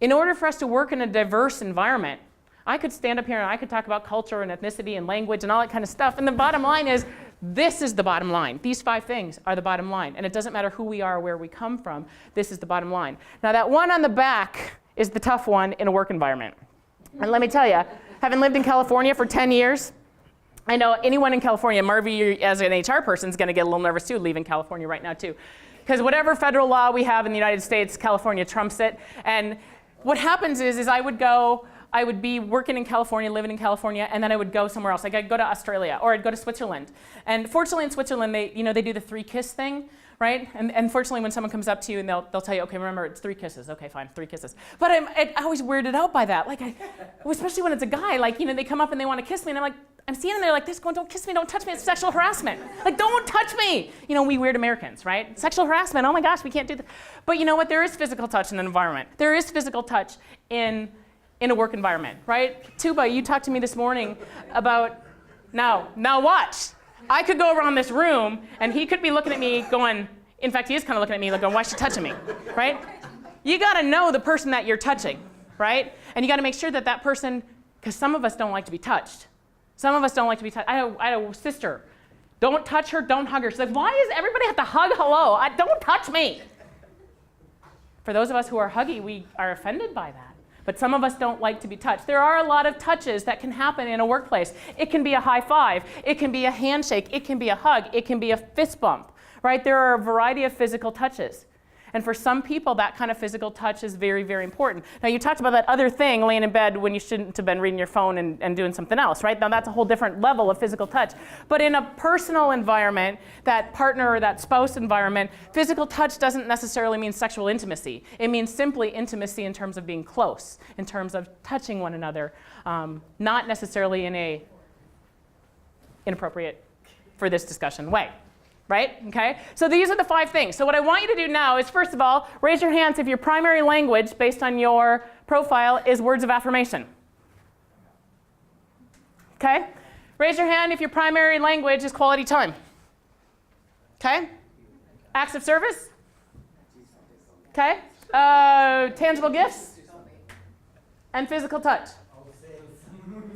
A: In order for us to work in a diverse environment, I could stand up here and I could talk about culture and ethnicity and language and all that kind of stuff. And the bottom line is, this is the bottom line. These 5 things are the bottom line. And it doesn't matter who we are or where we come from. This is the bottom line. Now, that one on the back is the tough one in a work environment. And let me tell you, having lived in California for 10 years, I know anyone in California, Marvy, as an HR person, is going to get a little nervous too, leaving California right now too. Because whatever federal law we have in the United States, California trumps it. And what happens is I would be working in California, living in California, and then I would go somewhere else. Like I'd go to Australia, or I'd go to Switzerland. And fortunately in Switzerland, they do the 3 kiss thing, right? And fortunately when someone comes up to you and they'll tell you, okay, remember, it's 3 kisses. Okay, fine, 3 kisses. But I'm always weirded out by that. Like, especially when it's a guy, like, they come up and they want to kiss me, and I'm standing there like this going, don't kiss me, don't touch me, it's sexual harassment. Like, don't touch me. We weird Americans, right? Sexual harassment, oh my gosh, we can't do that. But you know what, there is physical touch in an environment. There is physical touch in a work environment, right? Tuba, you talked to me this morning about, now watch. I could go around this room and he could be looking at me going, in fact, he is kind of looking at me like, going, why is she touching me, right? You gotta know the person that you're touching, right? And you gotta make sure that person, because some of us don't like to be touched. Some of us don't like to be touched. I had a sister, don't touch her, don't hug her. She's like, why does everybody have to hug hello? Don't touch me. For those of us who are huggy, we are offended by that. But some of us don't like to be touched. There are a lot of touches that can happen in a workplace. It can be a high five. It can be a handshake. It can be a hug. It can be a fist bump, right? There are a variety of physical touches. And for some people, that kind of physical touch is very, very important. Now, you talked about that other thing, laying in bed when you shouldn't have been reading your phone and doing something else, right? Now, that's a whole different level of physical touch. But in a personal environment, that partner or that spouse environment, physical touch doesn't necessarily mean sexual intimacy. It means simply intimacy in terms of being close, in terms of touching one another, not necessarily in a inappropriate for this discussion way. Right? Okay? So these are the 5 things. So what I want you to do now is, first of all, raise your hands if your primary language, based on your profile, is words of affirmation. Okay? Raise your hand if your primary language is quality time. Okay? Acts of service? Okay? Tangible gifts? And physical touch.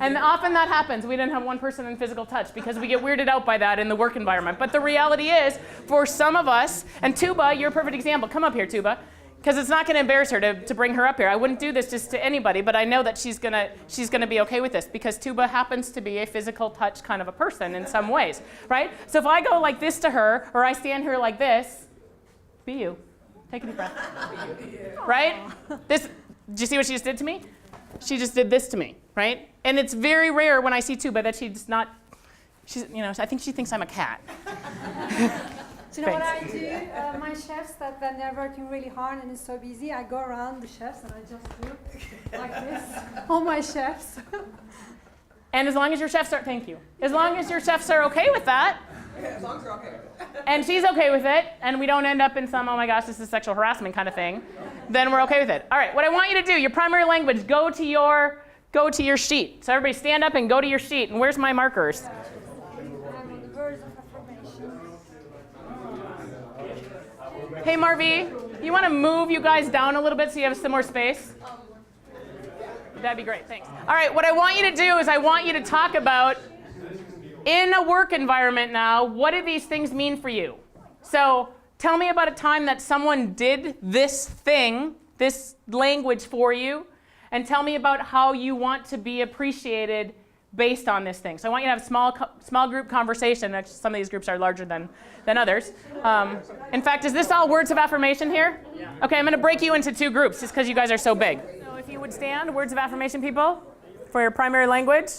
A: And often that happens. We didn't have one person in physical touch because we get weirded out by that in the work environment. But the reality is, for some of us, and Tuba, you're a perfect example. Come up here, Tuba, because it's not going to embarrass her to bring her up here. I wouldn't do this just to anybody, but I know that she's gonna be okay with this because Tuba happens to be a physical touch kind of a person in some ways, right? So if I go like this to her, or I stand here like this, be you. Take a deep breath. Right? Did you see what she just did to me? She just did this to me, right? And it's very rare when I see Tuba that I think she thinks I'm a cat.
K: Do you know what I do? My chefs that when they're working really hard and it's so busy, I go around the chefs and I just do like this. All my chefs.
A: And as long as your chefs are, thank you. As long as your chefs are okay with that.
F: As long as you're okay with it.
A: And she's okay with it, and we don't end up in some, oh my gosh, this is sexual harassment kind of thing, then we're okay with it. All right, what I want you to do, your primary language, go to your go to your sheet. So everybody stand up and go to your sheet. And where's my markers?
K: I'm on the words of affirmation.
A: Hey, Marvi, you want to move you guys down a little bit so you have some more space? That'd be great, thanks. All right, what I want you to do is I want you to talk about, in a work environment now, what do these things mean for you? So tell me about a time that someone did this thing, this language for you, and tell me about how you want to be appreciated based on this thing. So I want you to have small group conversation. Actually, some of these groups are larger than others. In fact, is this all words of affirmation here? Yeah. Okay, I'm going to break you into two groups just because you guys are so big. So if you would stand, words of affirmation people, for your primary language.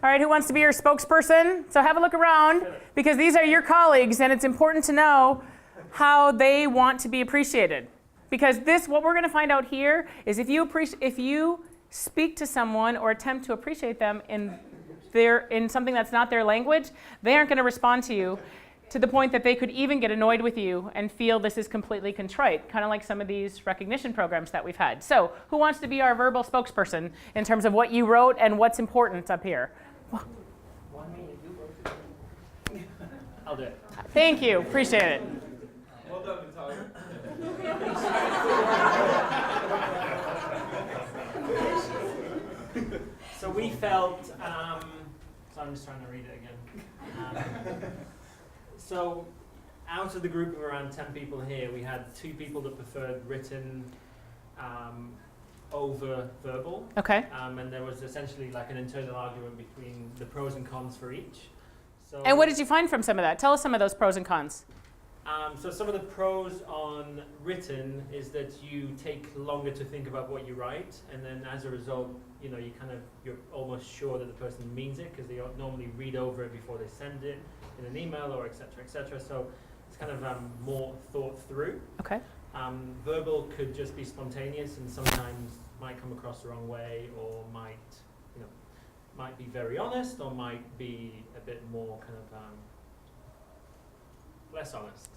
A: All right, who wants to be your spokesperson? So have a look around, because these are your colleagues, and it's important to know how they want to be appreciated. Because what we're going to find out here is if you speak to someone or attempt to appreciate them in something that's not their language, they aren't going to respond to you to the point that they could even get annoyed with you and feel this is completely contrite, kind of like some of these recognition programs that we've had. So who wants to be our verbal spokesperson in terms of what you wrote and what's important up here?
J: I'll do it.
A: Thank you. Appreciate it.
G: Well done, Natalia.
J: So we felt, so I'm just trying to read it again. So out of the group of around 10 people here, we had 2 people that preferred written over verbal.
A: Okay.
J: And there was essentially like an internal argument between the pros and cons for each. So,
A: And what did you find from some of that? Tell us some of those pros and cons.
J: So some of the pros on written is that you take longer to think about what you write, and then as a result, you're almost sure that the person means it because they normally read over it before they send it in an email or et cetera, so it's kind of more thought through.
A: Okay.
J: Verbal could just be spontaneous and sometimes might come across the wrong way, or might be very honest, or might be a bit more kind of less honest.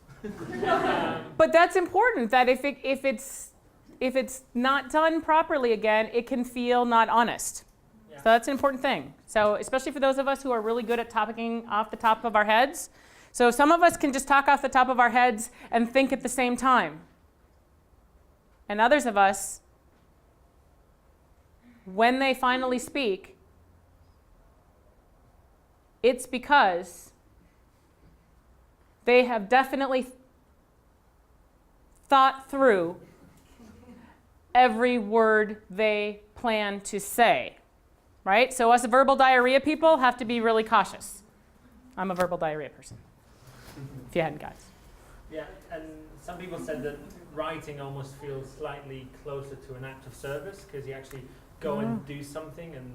A: But that's important, that if it's not done properly again, it can feel not honest.
J: Yeah.
A: So that's an important thing. So especially for those of us who are really good at talking off the top of our heads. So some of us can just talk off the top of our heads and think at the same time. And others of us, when they finally speak, it's because they have definitely thought through every word they plan to say, right? So us verbal diarrhea people have to be really cautious. I'm a verbal diarrhea person, if you hadn't guessed.
J: Yeah, and some people said that writing almost feels slightly closer to an act of service because you actually go and do something and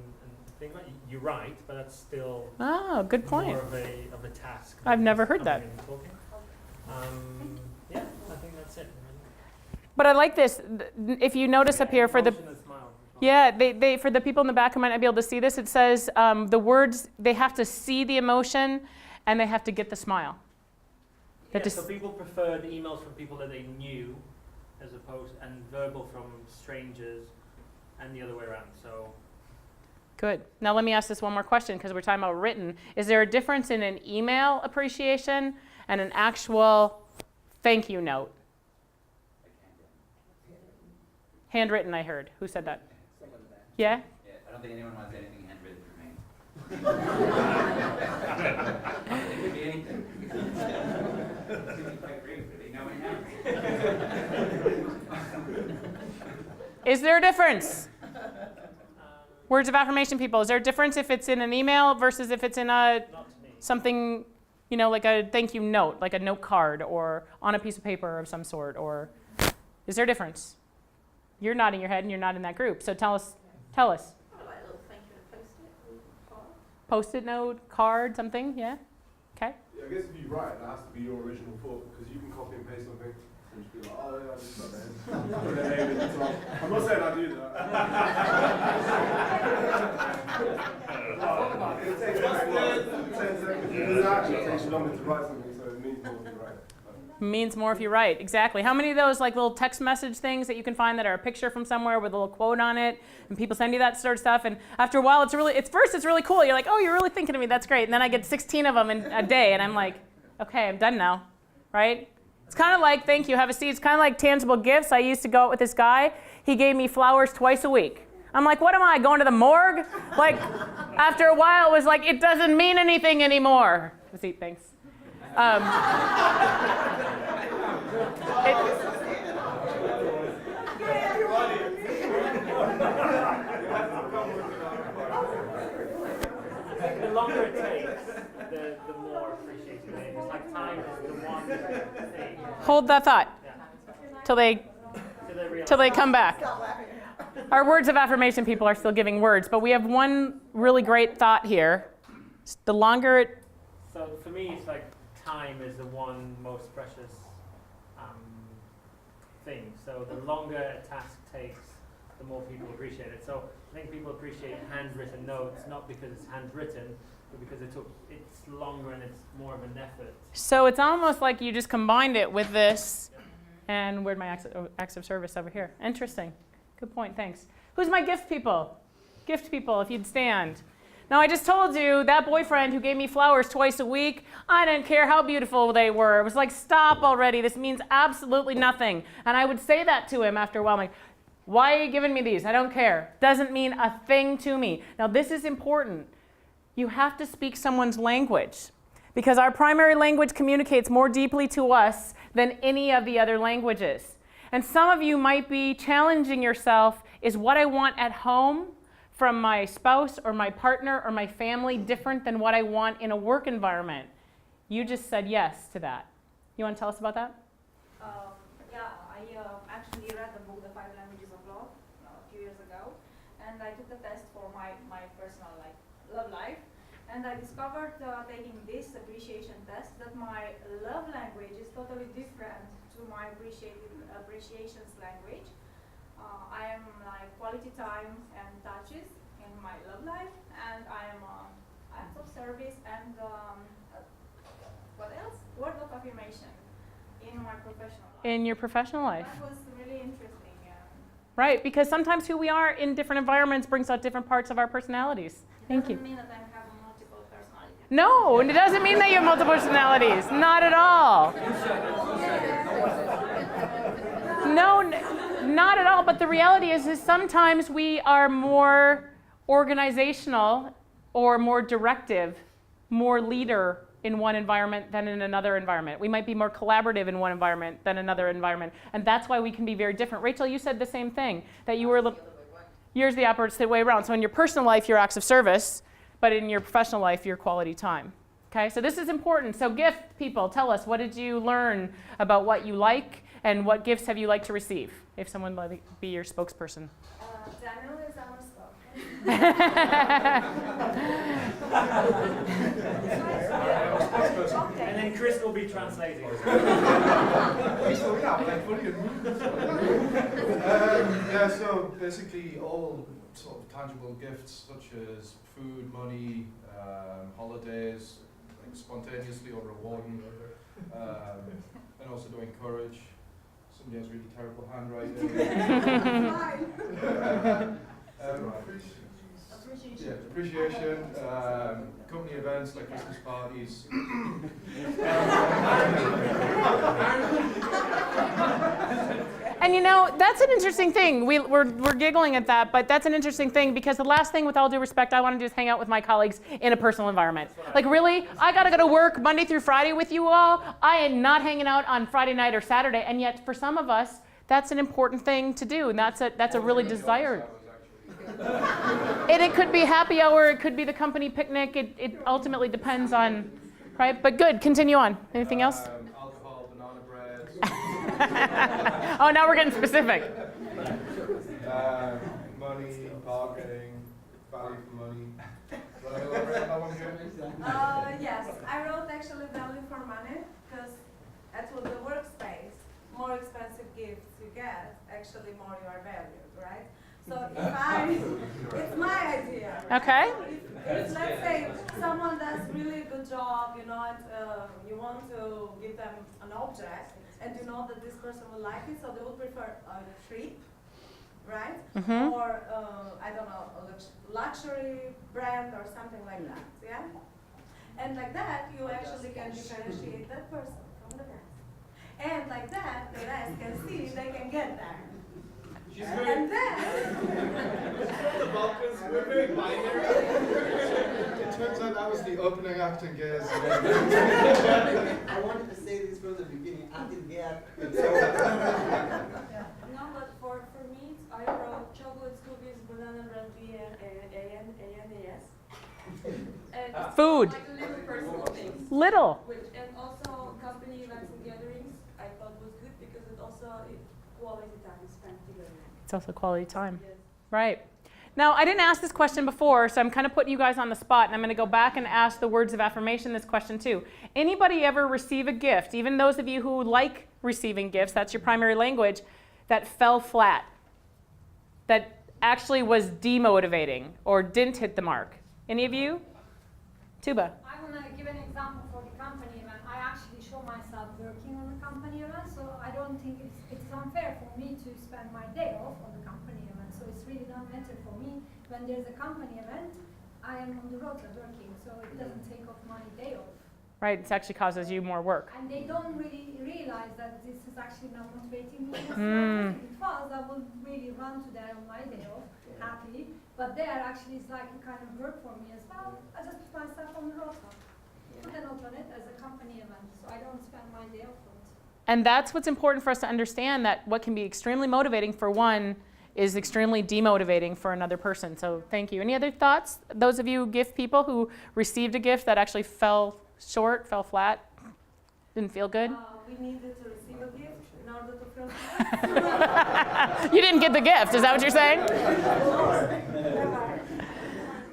J: think about it. You write, but that's still
A: good point.
J: more of a task.
A: I've never heard that.
J: Yeah, I think that's it.
A: But I like this. If you notice up here for the they for the people in the back who might not be able to see this, it says the words, they have to see the emotion and they have to get the smile.
J: Yeah, so people preferred emails from people that they knew as opposed, and verbal from strangers, and the other way around. So
A: good. Now let me ask this one more question because we're talking about written. Is there a difference in an email appreciation and an actual thank you note? Handwritten, I heard. Who said that? Yeah?
G: Yeah, I don't think anyone wants anything handwritten from me. It could be anything. It could be quite brief, really. No one has.
A: Is there a difference? Words of affirmation people, is there a difference if it's in an email versus if it's in something, like a thank you note, like a note card or on a piece of paper of some sort, or is there a difference? You're nodding your head and you're not in that group, so tell us.
B: Like a little thank you and post-it.
A: Post-it note, card, something, yeah? Okay.
L: Yeah, I guess if you write, that has to be your original thought, because you can copy and paste something and just be like, oh, yeah, I just got that. Put their name in the top. I'm not saying I do that. It takes 10 seconds. It actually takes you longer to write something, so it means more to write.
A: Means more if you write, exactly. How many of those like little text message things that you can find that are a picture from somewhere with a little quote on it, and people send you that sort of stuff, and after a while it's really cool. You're like, oh, you're really thinking of me, that's great. And then I get 16 of them in a day, and I'm like, okay, I'm done now, right? It's kind of like, thank you, have a seat. It's kind of like tangible gifts. I used to go out with this guy. He gave me flowers twice a week. I'm like, what am I, going to the morgue? Like, after a while, it was like, it doesn't mean anything anymore. Have a seat, thanks.
J: The longer it takes, the more appreciated it is. It's like time is the one thing.
A: Hold that thought till they come back. Our words of affirmation people are still giving words, but we have one really great thought here. The longer it...
J: So for me, it's like time is the one most precious thing. So the longer a task takes, the more people appreciate it. So I think people appreciate handwritten notes, not because it's handwritten, but because it's longer and it's more of an effort.
A: So it's almost like you just combined it with this, and where'd my acts of service over here? Interesting. Good point, thanks. Who's my gift people? Gift people, if you'd stand. Now, I just told you that boyfriend who gave me flowers twice a week, I didn't care how beautiful they were. It was like, stop already. This means absolutely nothing. And I would say that to him after a while. I'm like, why are you giving me these? I don't care. Doesn't mean a thing to me. Now, this is important. You have to speak someone's language, because our primary language communicates more deeply to us than any of the other languages. And some of you might be challenging yourself, is what I want at home from my spouse or my partner or my family different than what I want in a work environment? You just said yes to that. You want to tell us about that?
M: Yeah, I actually read the book, The 5 Languages of Love, a few years ago, and I took the test for my personal love life, and I discovered taking this appreciation test that my love language is totally different to my appreciations language. I am like quality time and touches in my love life, and I am acts of service and what else? Word of affirmation in my professional life.
A: In your professional life.
M: That was really interesting.
A: Right, because sometimes who we are in different environments brings out different parts of our personalities. Thank you.
M: It doesn't mean that I have multiple personalities.
A: No, and it doesn't mean that you have multiple personalities. Not at all. No, not at all. But the reality is sometimes we are more organizational or more directive, more leader in one environment than in another environment. We might be more collaborative in one environment than another environment. And that's why we can be very different. Rachel, you said the same thing, that you were yours the opposite way around. So in your personal life, you're acts of service, but in your professional life, you're quality time. Okay, so this is important. So gift people, tell us, what did you learn about what you like, and what gifts have you liked to receive? If someone would be your spokesperson.
M: Generally, summer stuff.
J: And then Chris will be translating.
L: Yeah, so basically all sort of tangible gifts such as food, money, holidays, like spontaneously or rewarding, and also to encourage. Somebody has really terrible handwriting. Appreciation, company events like Christmas parties.
A: And you know, that's an interesting thing. We're giggling at that, but that's an interesting thing, because the last thing, with all due respect, I want to do is hang out with my colleagues in a personal environment. Like, really? I got to go to work Monday through Friday with you all? I am not hanging out on Friday night or Saturday, and yet for some of us, that's an important thing to do, and that's a really desired. And it could be happy hour, it could be the company picnic, it ultimately depends on, right? But good, continue on. Anything else?
L: Alcohol, banana bread.
A: Oh, now we're getting specific.
L: Money, parking, value for money.
M: Yes, I wrote actually value for money, because at the workspace, more expensive gifts you get, actually more you are valued, right? So if it's my idea.
A: Okay.
M: If let's say
N: someone does really a good job, you know, and you want to give them an object, and you know that this person will like it, so they would prefer a trip, right?
A: Mhm.
N: Or, I don't know, a luxury brand or something like that, yeah? And like that, you actually can differentiate that person from the rest. And like that, the rest can see they can get there.
J: She's
N: And then,
L: From the Balkans, we're very binary. It turns out that was the opening act in Gaze.
O: I wanted to say this from the beginning. I didn't get it.
H: No, but for me, I wrote chocolates, cookies, banana bread, and
A: Food.
H: like little personal things.
A: Little.
H: And also company events and gatherings, I thought was good because it also quality time spent together.
A: It's also quality time.
H: Yes.
A: Right. Now, I didn't ask this question before, so I'm kind of putting you guys on the spot, and I'm going to go back and ask the words of affirmation this question too. Anybody ever receive a gift, even those of you who like receiving gifts, that's your primary language, that fell flat, that actually was demotivating or didn't hit the mark? Any of you? Tuba.
K: I want to give an example for the company event. I actually show myself working on a company event, so I don't think it's unfair for me to spend my day off on the company event. So it's really not matter for me. When there's a company event, I am on the road working, so it doesn't take off my day off.
A: Right, it actually causes you more work.
K: And they don't really realize that this is actually not motivating me.
A: Mm.
K: If it was, I would really run to there on my day off, happily. But there actually is like a kind of work for me as well. I just put myself on the road. Put a note on it as a company event, so I don't spend my day off on it.
A: And that's what's important for us to understand, that what can be extremely motivating for one is extremely demotivating for another person. So thank you. Any other thoughts? Those of you gift people who received a gift that actually fell short, fell flat, didn't feel good?
N: we needed to receive a gift in order to feel
A: You didn't get the gift, is that what you're saying?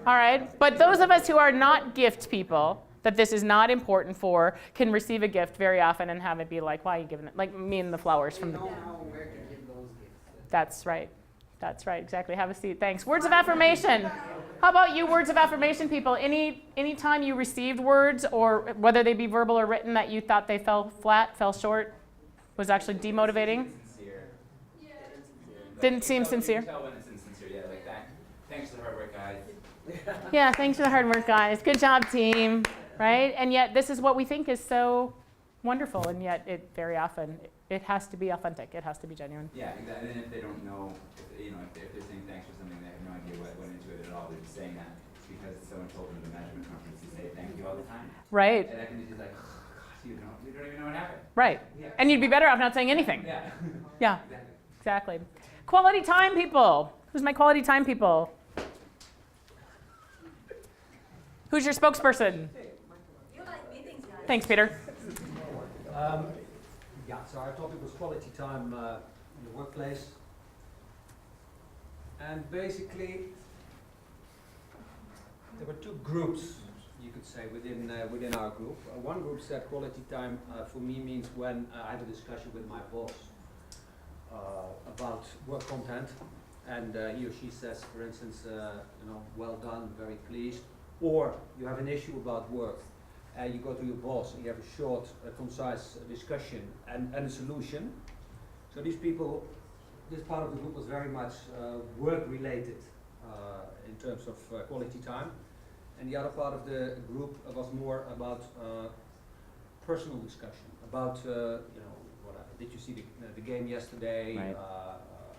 A: All right, but those of us who are not gift people, that this is not important for, can receive a gift very often and have it be like, why are you giving it? Like me and the flowers from the... That's right. That's right, exactly. Have a seat. Thanks. Words of affirmation. How about you, words of affirmation people? Any time you received words, or whether they be verbal or written, that you thought they fell flat, fell short, was actually demotivating?
G: Sincere.
B: Yeah.
A: Didn't seem sincere?
G: You can tell when it's insincere, yeah, like that. Thanks for the hard work, guys.
A: Yeah, thanks for the hard work, guys. Good job, team. Right? And yet this is what we think is so wonderful, and yet it very often, it has to be authentic. It has to be genuine.
G: Yeah, exactly. And if they don't know, if they're saying thanks for something, they have no idea what went into it at all. They're just saying that because someone told them at the management conference to say thank you all the time.
A: Right.
G: And that can be just like, oh, gosh, you don't even know what happened.
A: Right.
G: Yeah.
A: And you'd be better off not saying anything.
G: Yeah.
A: Yeah. Exactly. Quality time people. Who's my quality time people? Who's your spokesperson?
N: You like meetings, guys.
A: Thanks, Peter.
P: Yeah, so I thought it was quality time in the workplace. And basically, there were two groups, you could say, within our group. One group said quality time for me means when I have a discussion with my boss about work content, and he or she says, for instance, well done, very pleased, or you have an issue about work. You go to your boss and you have a short, concise discussion and a solution. So these people, this part of the group was very much work-related in terms of quality time. And the other part of the group was more about personal discussion, about, did you see the game yesterday,
A: Right.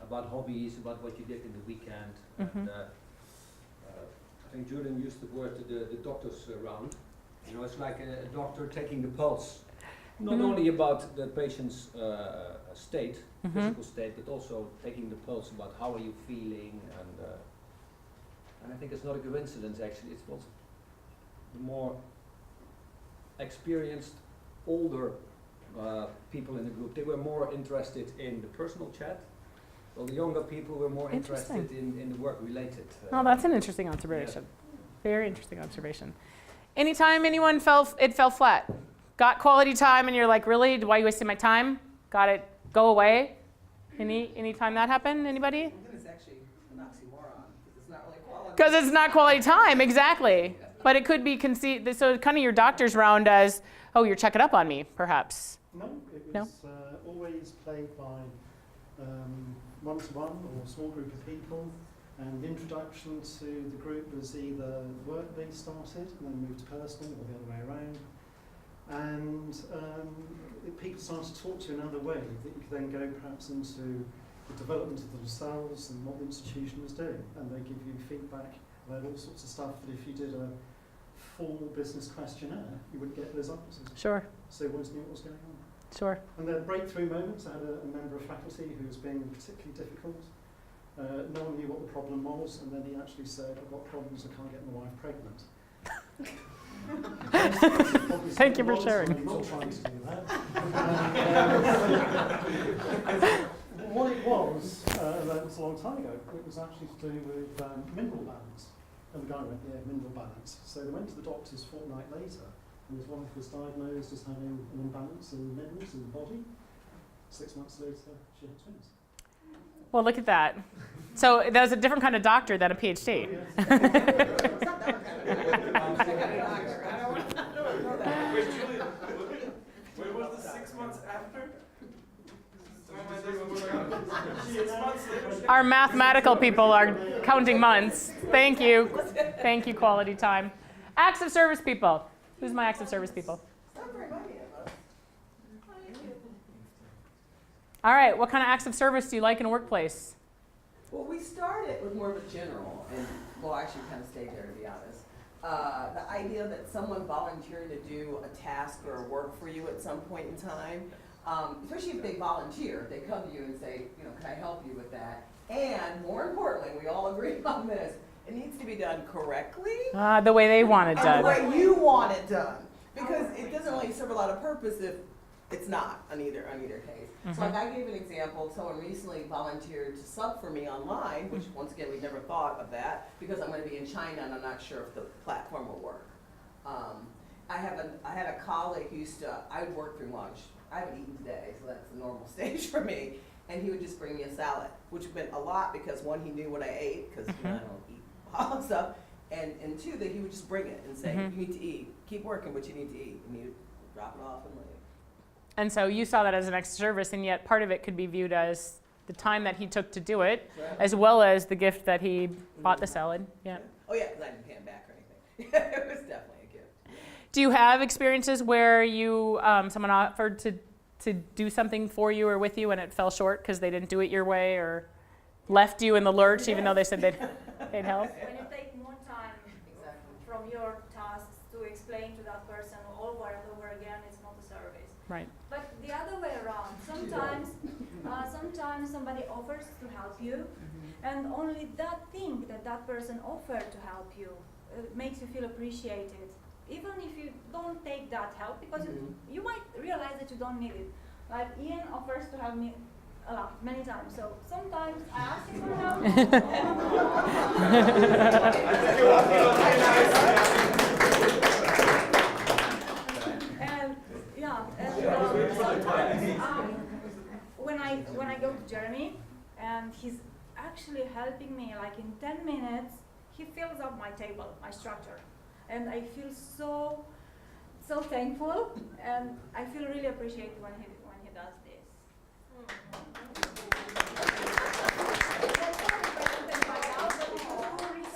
P: about hobbies, about what you did in the weekend.
A: Mm-hmm.
P: And, I think Julian used the word the doctor's round. It's like a doctor taking the pulse, not only about the patient's state, physical state, but also taking the pulse about how are you feeling, and I think it's not a coincidence actually. It's also the more experienced, older people in the group. They were more interested in the personal chat, while the younger people were more interested in the work-related.
A: Oh, that's an interesting observation. Yeah. Very interesting observation. Anytime anyone fell flat, got quality time, and you're like, really? Why are you wasting my time? Got it? Go away. Any time that happened? Anybody?
F: Then it's actually an oxymoron, because it's not really quality.
A: Because it's not quality time, exactly. But it could be conceived, so kind of your doctor's round as, oh, you're checking up on me, perhaps.
C: No, it
A: No?
C: was always played by one-to-one or a small group of people, and the introduction to the group was either work-based started and then moved to personal, or the other way around. And people started to talk to you in another way that you could then go perhaps into the development of themselves and what the institution was doing, and they give you feedback about all sorts of stuff that if you did a full business questionnaire, you wouldn't get those answers.
A: Sure.
C: So you always knew what was going on.
A: Sure.
C: And there were breakthrough moments. I had a member of faculty who was being particularly difficult. No one knew what the problem was, and then he actually said, I've got problems, I can't get my wife pregnant.
A: Thank you for sharing.
C: I'm not trying to do that. What it was, that was a long time ago, it was actually to do with mineral balance. And the guy went, yeah, mineral balance. So they went to the doctors a fortnight later, and his wife was diagnosed as having an imbalance in minerals in the body. 6 months later, she had twins.
A: Well, look at that. So that was a different kind of doctor than a PhD.
D: Where was the 6 months after?
A: Our mathematical people are counting months. Thank you. Thank you, quality time. Acts of service people. Who's my acts of service people? All right, what kind of acts of service do you like in a workplace?
F: Well, we started with more of a general, and well, actually kind of stayed there, to be honest. The idea that someone volunteered to do a task or a work for you at some point in time, especially if they volunteer, they come to you and say, you know, can I help you with that? And more importantly, we all agree on this, it needs to be done correctly.
A: The way they want it done.
F: And the way you want it done. Because it doesn't really serve a lot of purpose if it's not on either case. So like I gave an example, someone recently volunteered to sub for me online, which once again, we never thought of that because I'm going to be in China and I'm not sure if the platform will work. I had a colleague who used to, I would work through lunch. I haven't eaten today, so that's the normal stage for me. And he would just bring me a salad, which meant a lot because one, he knew what I ate, because you know, I don't eat all that stuff. And two, that he would just bring it and say, you need to eat. Keep working, but you need to eat. And he would drop it off and leave.
A: And so you saw that as an extra service, and yet part of it could be viewed as the time that he took to do it, as well as the gift that he bought the salad. Yeah.
F: Oh yeah, because I didn't pay him back or anything. It was definitely a gift.
A: Do you have experiences where you someone offered to do something for you or with you and it fell short because they didn't do it your way or left you in the lurch even though they said they'd help?
M: When you take more time from your tasks to explain to that person over and over again, it's not a service.
A: Right.
M: But the other way around, sometimes somebody offers to help you, and only that thing that person offered to help you makes you feel appreciated. Even if you don't take that help, because you might realize that you don't need it. Like Ian offers to help me a lot, many times. So sometimes I ask him for help. And yeah, and sometimes when I go to Jeremy, and he's actually helping me, like in 10 minutes, he fills up my table, my structure. And I feel so thankful, and I feel really appreciated when he does this.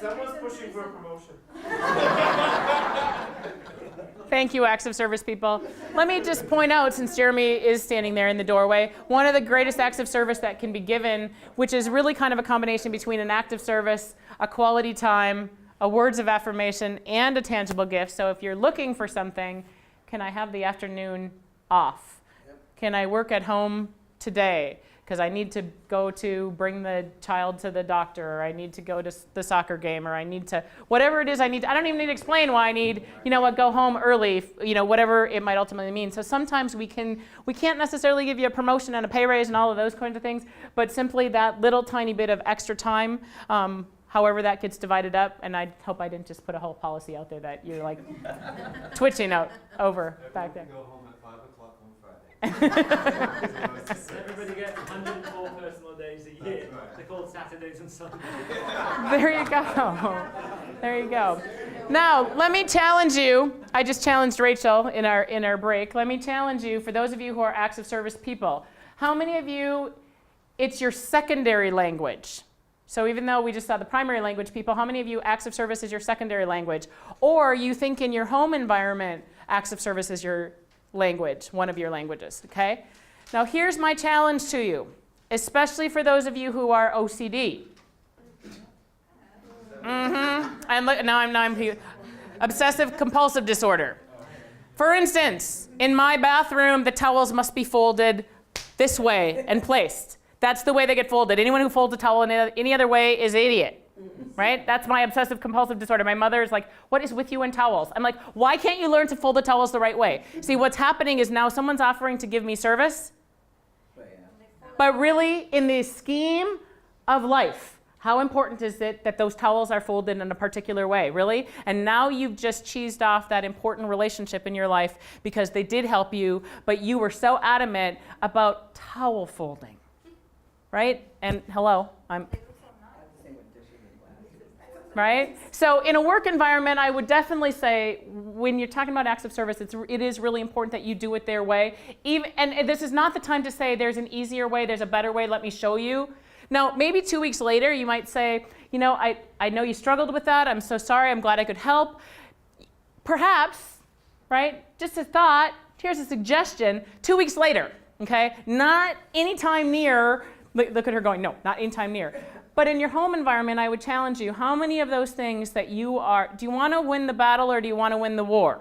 J: Someone's pushing for a promotion.
A: Thank you, acts of service people. Let me just point out, since Jeremy is standing there in the doorway, one of the greatest acts of service that can be given, which is really kind of a combination between an act of service, a quality time, a words of affirmation, and a tangible gift. So if you're looking for something, can I have the afternoon off? Yep. Can I work at home today? Because I need to go to bring the child to the doctor, or I need to go to the soccer game, or I need to, whatever it is I need, I don't even need to explain why I need, you know what, go home early, you know, whatever it might ultimately mean. So sometimes we can't necessarily give you a promotion and a pay raise and all of those kinds of things, but simply that little tiny bit of extra time, however that gets divided up, and I hope I didn't just put a whole policy out there that you're like twitching out over back there.
O: Go home at 5 o'clock on Friday.
J: Everybody gets 104 personal days a year. They're called Saturdays and Sundays.
A: There you go. There you go. Now, let me challenge you. I just challenged Rachel in our break. Let me challenge you, for those of you who are acts of service people, how many of you, it's your secondary language? So even though we just saw the primary language people, how many of you acts of service is your secondary language? Or you think in your home environment, acts of service is your language, one of your languages, okay? Now here's my challenge to you, especially for those of you who are OCD. And look, now I'm obsessive compulsive disorder. For instance, in my bathroom, the towels must be folded this way and placed. That's the way they get folded. Anyone who folds a towel in any other way is an idiot, right? That's my obsessive compulsive disorder. My mother is like, what is with you and towels? I'm like, why can't you learn to fold the towels the right way? See, what's happening is now someone's offering to give me service, but really in the scheme of life, how important is it that those towels are folded in a particular way, really? And now you've just cheesed off that important relationship in your life because they did help you, but you were so adamant about towel folding, right? And hello, right? So in a work environment, I would definitely say, when you're talking about acts of service, it is really important that you do it their way. And this is not the time to say there's an easier way, there's a better way, let me show you. Now, maybe 2 weeks later, you might say, you know, I know you struggled with that. I'm so sorry. I'm glad I could help. Perhaps, right, just a thought, here's a suggestion, 2 weeks later, okay? Not anytime near, look at her going, no, not anytime near. But in your home environment, I would challenge you, how many of those things that you are, do you want to win the battle or do you want to win the war,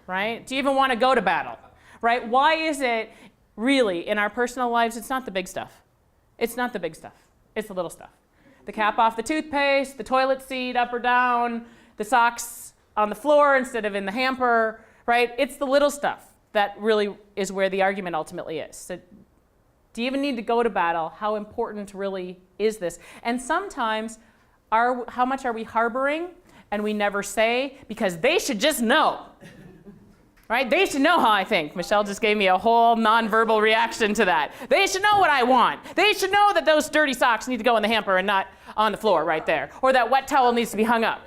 A: right? Do you even want to go to battle, right? Why is it really in our personal lives, it's not the big stuff. It's not the big stuff. It's the little stuff. The cap off the toothpaste, the toilet seat up or down, the socks on the floor instead of in the hamper, right? It's the little stuff that really is where the argument ultimately is. So, do you even need to go to battle? How important really is this? And sometimes, how much are we harboring and we never say because they should just know. Right? They should know how I think. Michelle just gave me a whole nonverbal reaction to that. They should know what I want. They should know that those dirty socks need to go in the hamper and not on the floor right there. Or that wet towel needs to be hung up.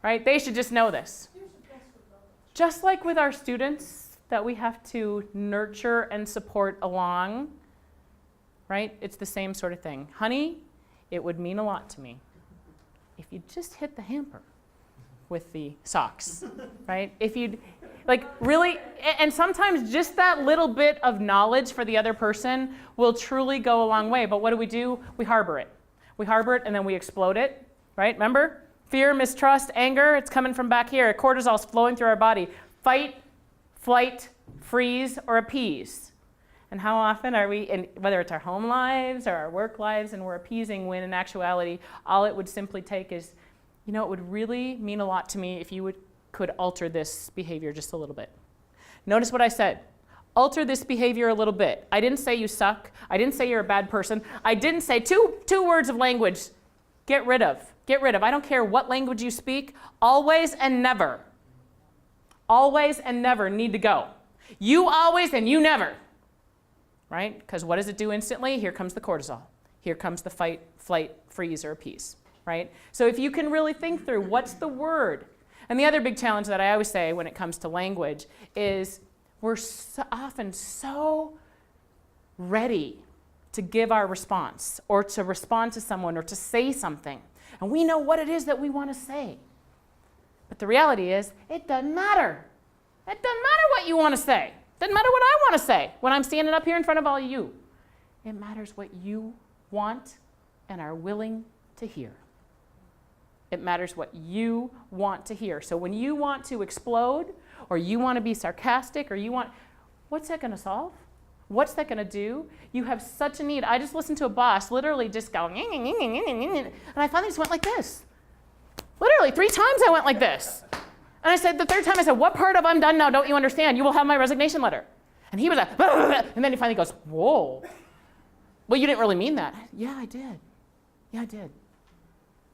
A: Right? They should just know this. Just like with our students that we have to nurture and support along, right? It's the same sort of thing. Honey, it would mean a lot to me if you just hit the hamper with the socks, right? If you'd, like, really, and sometimes just that little bit of knowledge for the other person will truly go a long way. But what do? We harbor it. We harbor it and then we explode it, right? Remember? Fear, mistrust, anger, it's coming from back here. Cortisol's flowing through our body. Fight, flight, freeze, or appease. And how often are we, whether it's our home lives or our work lives, and we're appeasing when in actuality, all it would simply take is, you know, it would really mean a lot to me if you could alter this behavior just a little bit. Notice what I said. Alter this behavior a little bit. I didn't say you suck. I didn't say you're a bad person. I didn't say two words of language. Get rid of. Get rid of. I don't care what language you speak. Always and never. Always and never need to go. You always and you never. Right? Because what does it do instantly? Here comes the cortisol. Here comes the fight, flight, freeze, or appease. Right? So if you can really think through what's the word. And the other big challenge that I always say when it comes to language is we're so often so ready to give our response or to respond to someone or to say something. And we know what it is that we want to say. But the reality is it doesn't matter. It doesn't matter what you want to say. It doesn't matter what I want to say when I'm standing up here in front of all you. It matters what you want and are willing to hear. It matters what you want to hear. So when you want to explode, or you want to be sarcastic, or you want, what's that going to solve? What's that going to do? You have such a need. I just listened to a boss literally just go, and I finally just went like this. Literally 3 times I went like this. And I said, the 3rd time I said, what part of I'm done now don't you understand? You will have my resignation letter. And he was like, and then he finally goes, whoa. Well, you didn't really mean that. Yeah, I did. Yeah, I did.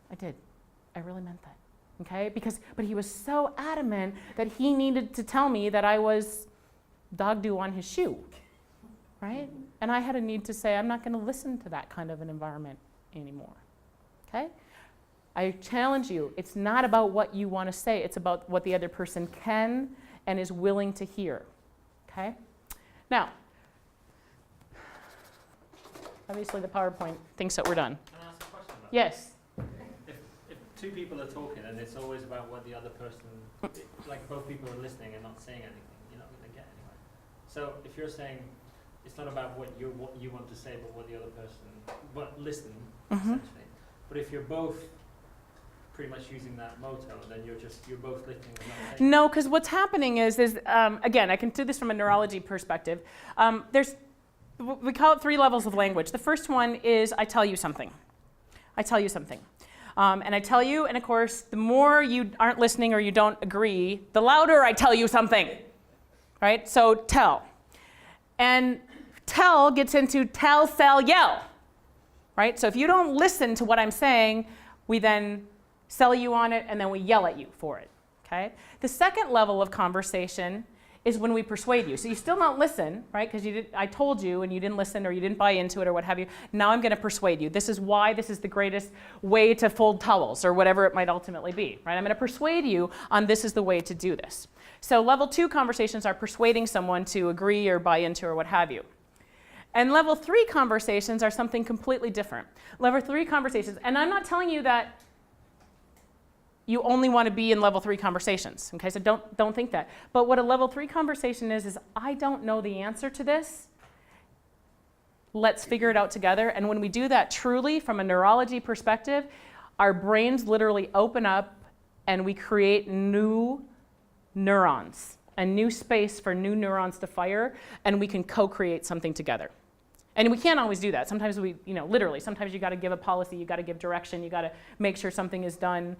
A: I did. I really meant that, okay? But he was so adamant that he needed to tell me that I was dog dew on his shoe, right? And I had a need to say, I'm not going to listen to that kind of an environment anymore, okay? I challenge you, it's not about what you want to say, it's about what the other person can and is willing to hear, okay? Now, obviously the PowerPoint thinks that we're done.
J: Can I ask a question about
A: Yes?
J: if two people are talking and it's always about what the other person, like both people are listening and not saying anything, you're not going to get anywhere. So if you're saying it's not about what you want to say, but what the other person, listen, essentially. But if you're both pretty much using that motto, then you're both listening and not saying.
A: No, because what's happening is again, I can do this from a neurology perspective. We call it 3 levels of language. The first one is I tell you something. I tell you something. And I tell you, and of course, the more you aren't listening or you don't agree, the louder I tell you something, right? So tell. And tell gets into tell, sell, yell, right? So if you don't listen to what I'm saying, we then sell you on it, and then we yell at you for it, okay? The second level of conversation is when we persuade you. So you still don't listen, right? Because I told you and you didn't listen or you didn't buy into it or what have you. Now I'm going to persuade you. This is why this is the greatest way to fold towels or whatever it might ultimately be, right? I'm going to persuade you on this is the way to do this. So level 2 conversations are persuading someone to agree or buy into or what have you. And level 3 conversations are something completely different. Level 3 conversations, and I'm not telling you that you only want to be in level 3 conversations, okay? So don't think that. But what a level 3 conversation is I don't know the answer to this. Let's figure it out together. And when we do that truly from a neurology perspective, our brains literally open up and we create new neurons, a new space for new neurons to fire, and we can co-create something together. And we can't always do that. Sometimes literally, sometimes you got to give a policy, you got to give direction, you got to make sure something is done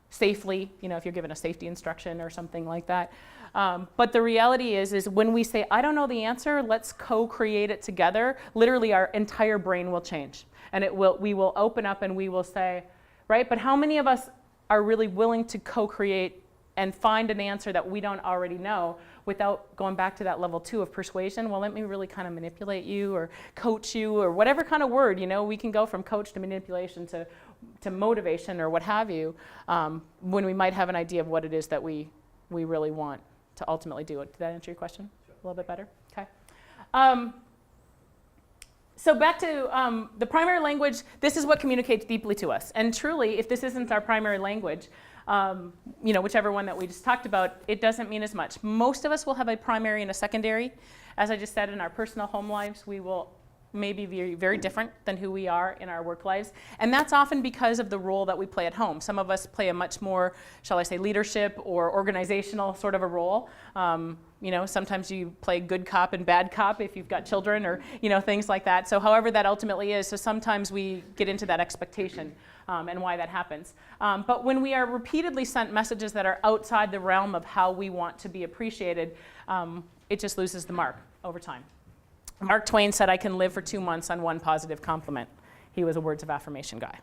A: safely, if you're given a safety instruction or something like that. But the reality is when we say, I don't know the answer, let's co-create it together, literally our entire brain will change. And we will open up and we will say, right, but how many of us are really willing to co-create and find an answer that we don't already know without going back to that level 2 of persuasion? Well, let me really kind of manipulate you or coach you or whatever kind of word, we can go from coach to manipulation to motivation or what have you, when we might have an idea of what it is that we really want to ultimately do it. Did that answer your question? Sure. A little bit better? Okay. So back to the primary language, this is what communicates deeply to us. And truly, if this isn't our primary language, whichever one that we just talked about, it doesn't mean as much. Most of us will have a primary and a secondary. As I just said, in our personal home lives, we will maybe be very different than who we are in our work lives. And that's often because of the role that we play at home. Some of us play a much more, shall I say, leadership or organizational sort of a role. Sometimes you play good cop and bad cop if you've got children or, things like that. So however that ultimately is, so sometimes we get into that expectation and why that happens. But when we are repeatedly sent messages that are outside the realm of how we want to be appreciated, it just loses the mark over time. Mark Twain said, I can live for 2 months on 1 positive compliment. He was a words of affirmation guy.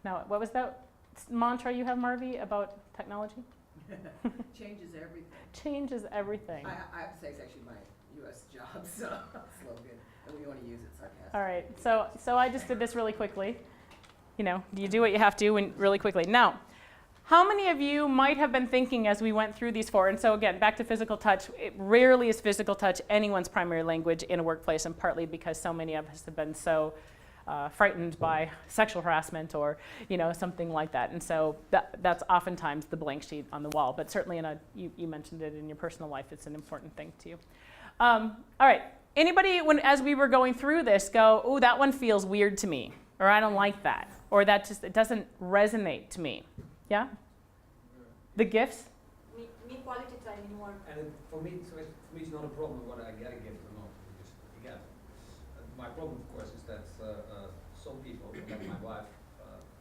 A: Now, what was that mantra you have, Marvi, about technology?
F: Changes everything.
A: Changes everything.
F: I have to say it's actually my U.S. job slogan, and we want to use it sarcastically.
A: All right, so I just did this really quickly. You do what you have to and really quickly. Now, how many of you might have been thinking as we went through these 4, and so again, back to physical touch, it rarely is physical touch anyone's primary language in a workplace, and partly because so many of us have been so frightened by sexual harassment or something like that. And so that's oftentimes the blank sheet on the wall, but certainly you mentioned it in your personal life, it's an important thing to you. All right, anybody, as we were going through this, go, oh, that one feels weird to me, or I don't like that, or it doesn't resonate to me. Yeah? The gifts?
M: Me quality time in work.
P: And for me, it's not a problem whether I get a gift or not. Because again, my problem, of course, is that some people, like my wife,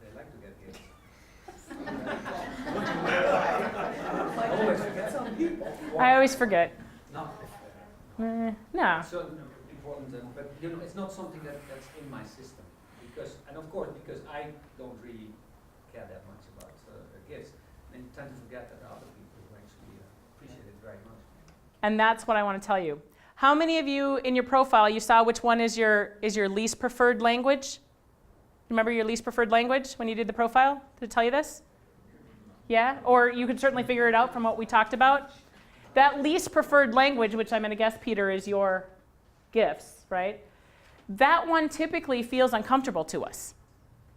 P: they like to get gifts. I always forget some people.
A: I always forget.
P: No.
A: No.
P: So important, but it's not something that's in my system. Because I don't really care that much about gifts, and you tend to forget that other people who actually appreciate it very
A: And that's what I want to tell you. How many of you in your profile, you saw which one is your least preferred language? Remember your least preferred language when you did the profile? Did it tell you this? Yeah? Or you could certainly figure it out from what we talked about. That least preferred language, which I'm going to guess, Peter, is your gifts, right? That one typically feels uncomfortable to us.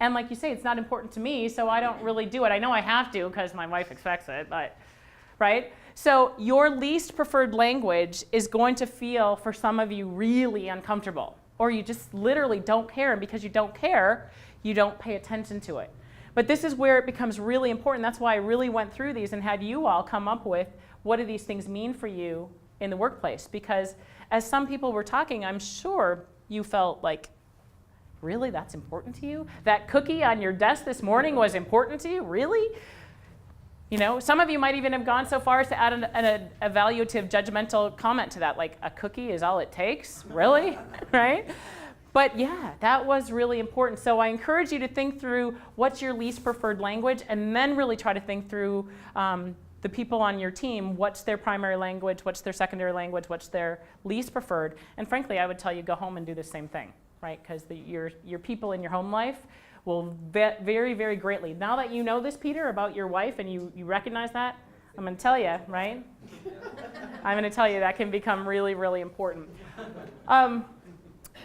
A: And like you say, it's not important to me, so I don't really do it. I know I have to because my wife expects it, but, right? So your least preferred language is going to feel, for some of you, really uncomfortable. Or you just literally don't care, and because you don't care, you don't pay attention to it. But this is where it becomes really important. That's why I really went through these and had you all come up with, what do these things mean for you in the workplace? Because as some people were talking, I'm sure you felt like, really, that's important to you? That cookie on your desk this morning was important to you? Really? You know, some of you might even have gone so far as to add an evaluative, judgmental comment to that, like, a cookie is all it takes? Really? Right? But yeah, that was really important. So I encourage you to think through what's your least preferred language, and then really try to think through the people on your team, what's their primary language, what's their secondary language, what's their least preferred. And frankly, I would tell you, go home and do the same thing, right? Because your people in your home life will very, very greatly. Now that you know this, Peter, about your wife, and you recognize that, I'm going to tell you, right? I'm going to tell you that can become really, really important.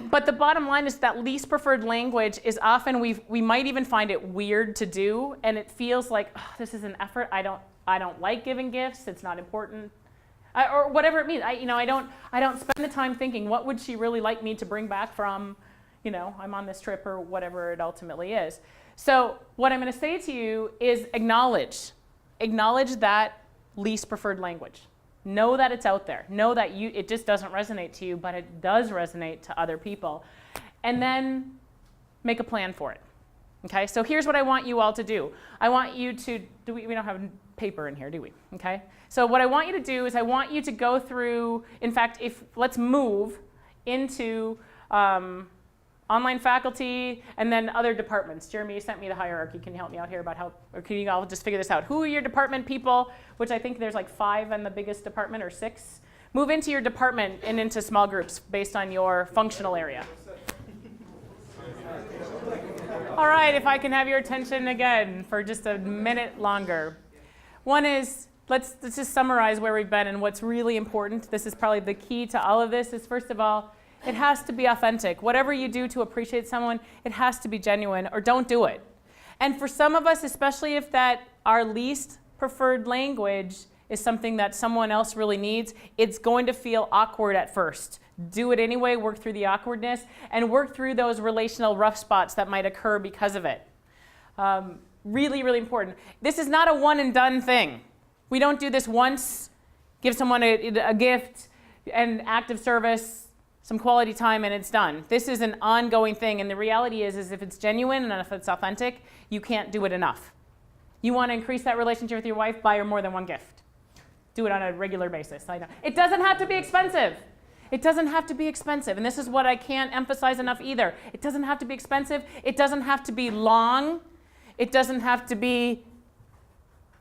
A: But the bottom line is that least preferred language is often, we might even find it weird to do, and it feels like, oh, this is an effort. I don't like giving gifts. It's not important, or whatever it means. I don't spend the time thinking, what would she really like me to bring back from, I'm on this trip, or whatever it ultimately is. So what I'm going to say to you is acknowledge that least preferred language. Know that it's out there. Know that it just doesn't resonate to you, but it does resonate to other people. And then make a plan for it. Okay, so here's what I want you all to do. I want you to, we don't have paper in here, do we? Okay, so what I want you to do is I want you to go through, in fact, let's move into online faculty and then other departments. Jeremy, you sent me the hierarchy. Can you help me out here about how, or can you all just figure this out? Who are your department people, which I think there's like 5 in the biggest department, or 6. Move into your department and into small groups based on your functional area. All right, if I can have your attention again for just a minute longer. One is, let's just summarize where we've been and what's really important. This is probably the key to all of this, is first of all, it has to be authentic. Whatever you do to appreciate someone, it has to be genuine, or don't do it. And for some of us, especially if that our least preferred language is something that someone else really needs, it's going to feel awkward at first. Do it anyway, work through the awkwardness, and work through those relational rough spots that might occur because of it. Really, really important. This is not a one and done thing. We don't do this once, give someone a gift, an act of service, some quality time, and it's done. This is an ongoing thing, and the reality is if it's genuine and if it's authentic, you can't do it enough. You want to increase that relationship with your wife, buy her more than one gift. Do it on a regular basis. I know. It doesn't have to be expensive. It doesn't have to be expensive, and this is what I can't emphasize enough either. It doesn't have to be expensive. It doesn't have to be long. It doesn't have to be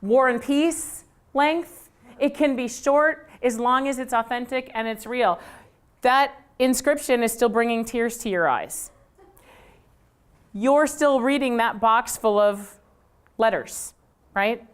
A: War and Peace length. It can be short as long as it's authentic and it's real. That inscription is still bringing tears to your eyes. You're still reading that box full of letters, right?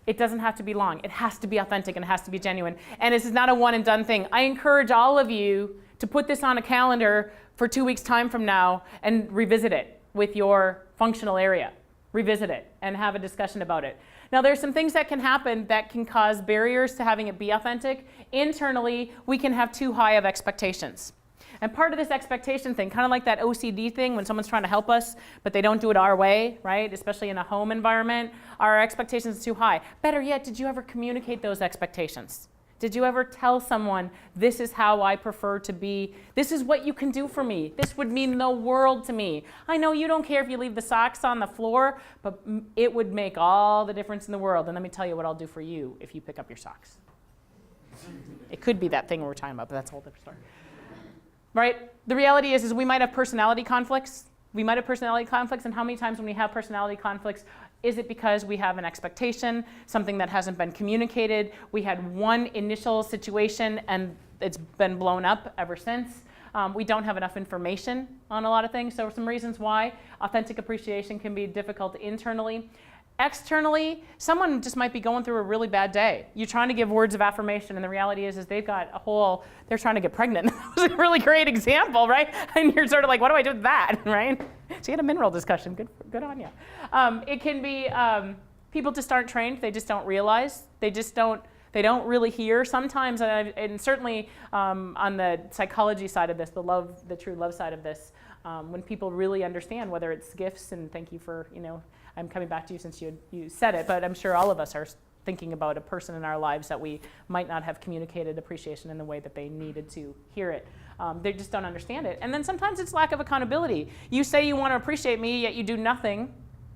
A: It doesn't have to be long. It has to be authentic and it has to be genuine. And this is not a one and done thing. I encourage all of you to put this on a calendar for 2 weeks' time from now and revisit it with your functional area. Revisit it and have a discussion about it. Now, there's some things that can happen that can cause barriers to having it be authentic. Internally, we can have too high of expectations. And part of this expectation thing, kind of like that OCD thing when someone's trying to help us, but they don't do it our way, right? Especially in a home environment, our expectations are too high. Better yet, did you ever communicate those expectations? Did you ever tell someone, this is how I prefer to be? This is what you can do for me. This would mean the world to me. I know you don't care if you leave the socks on the floor, but it would make all the difference in the world. And let me tell you what I'll do for you if you pick up your socks. It could be that thing we're talking about, but that's a whole different story. Right? The reality is we might have personality conflicts. we might have personality conflicts, and how many times when we have personality conflicts, is it because we have an expectation, something that hasn't been communicated? We had one initial situation and it's been blown up ever since. We don't have enough information on a lot of things. So some reasons why authentic appreciation can be difficult internally. Externally, someone just might be going through a really bad day. You're trying to give words of affirmation, and the reality is they've got a whole, they're trying to get pregnant. That was a really great example, right? And you're sort of like, what do I do with that, right? So you had a mineral discussion, good on you. It can be people just aren't trained, they just don't realize, they don't really hear sometimes, and certainly on the psychology side of this, the true love side of this, when people really understand whether it's gifts, and thank you for, I'm coming back to you since you said it, but I'm sure all of us are thinking about a person in our lives that we might not have communicated appreciation in the way that they needed to hear it. They just don't understand it. And then sometimes it's lack of accountability. You say you want to appreciate me, yet you do nothing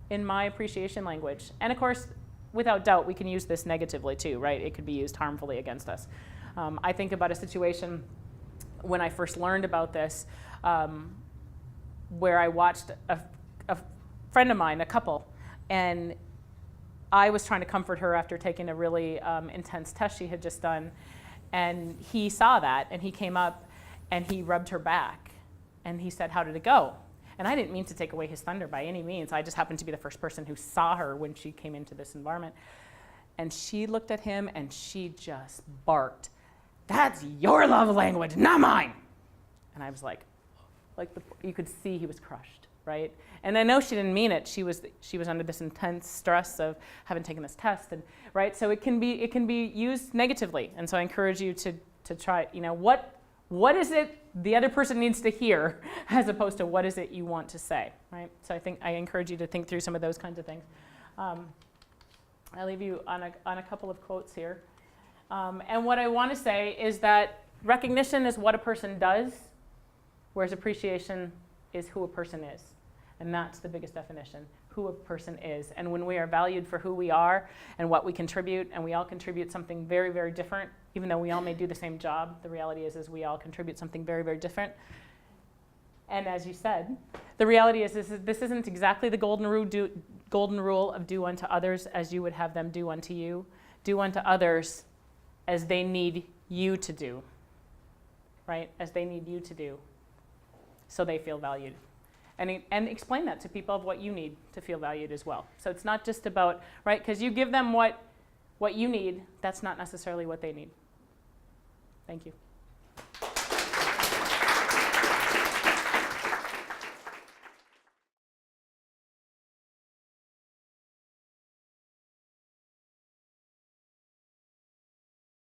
A: in my appreciation language. And of course, without doubt, we can use this negatively too, right? It could be used harmfully against us. I think about a situation when I first learned about this, where I watched a friend of mine, a couple, and I was trying to comfort her after taking a really intense test she had just done, and he saw that, and he came up, and he rubbed her back, and he said, "How did it go?" And I didn't mean to take away his thunder by any means. I just happened to be the first person who saw her when she came into this environment. And she looked at him, and she just barked, "That's your love language, not mine!" And I was like you could see he was crushed, right? And I know she didn't mean it. She was under this intense stress of having taken this test, and right. So it can be used negatively. And so I encourage you to try. What is it the other person needs to hear, as opposed to what is it you want to say, right? So I encourage you to think through some of those kinds of things. I'll leave you on a couple of quotes here. And what I want to say is that recognition is what a person does, whereas appreciation is who a person is. And that's the biggest definition, who a person is. And when we are valued for who we are and what we contribute, and we all contribute something very, very different, even though we all may do the same job, the reality is we all contribute something very, very different. And as you said, the reality is this isn't exactly the golden rule of do unto others as you would have them do unto you. Do unto others as they need you to do, right? As they need you to do, so they feel valued. And explain that to people of what you need to feel valued as well. So it's not just about, right, because you give them what you need, that's not necessarily what they need. Thank you.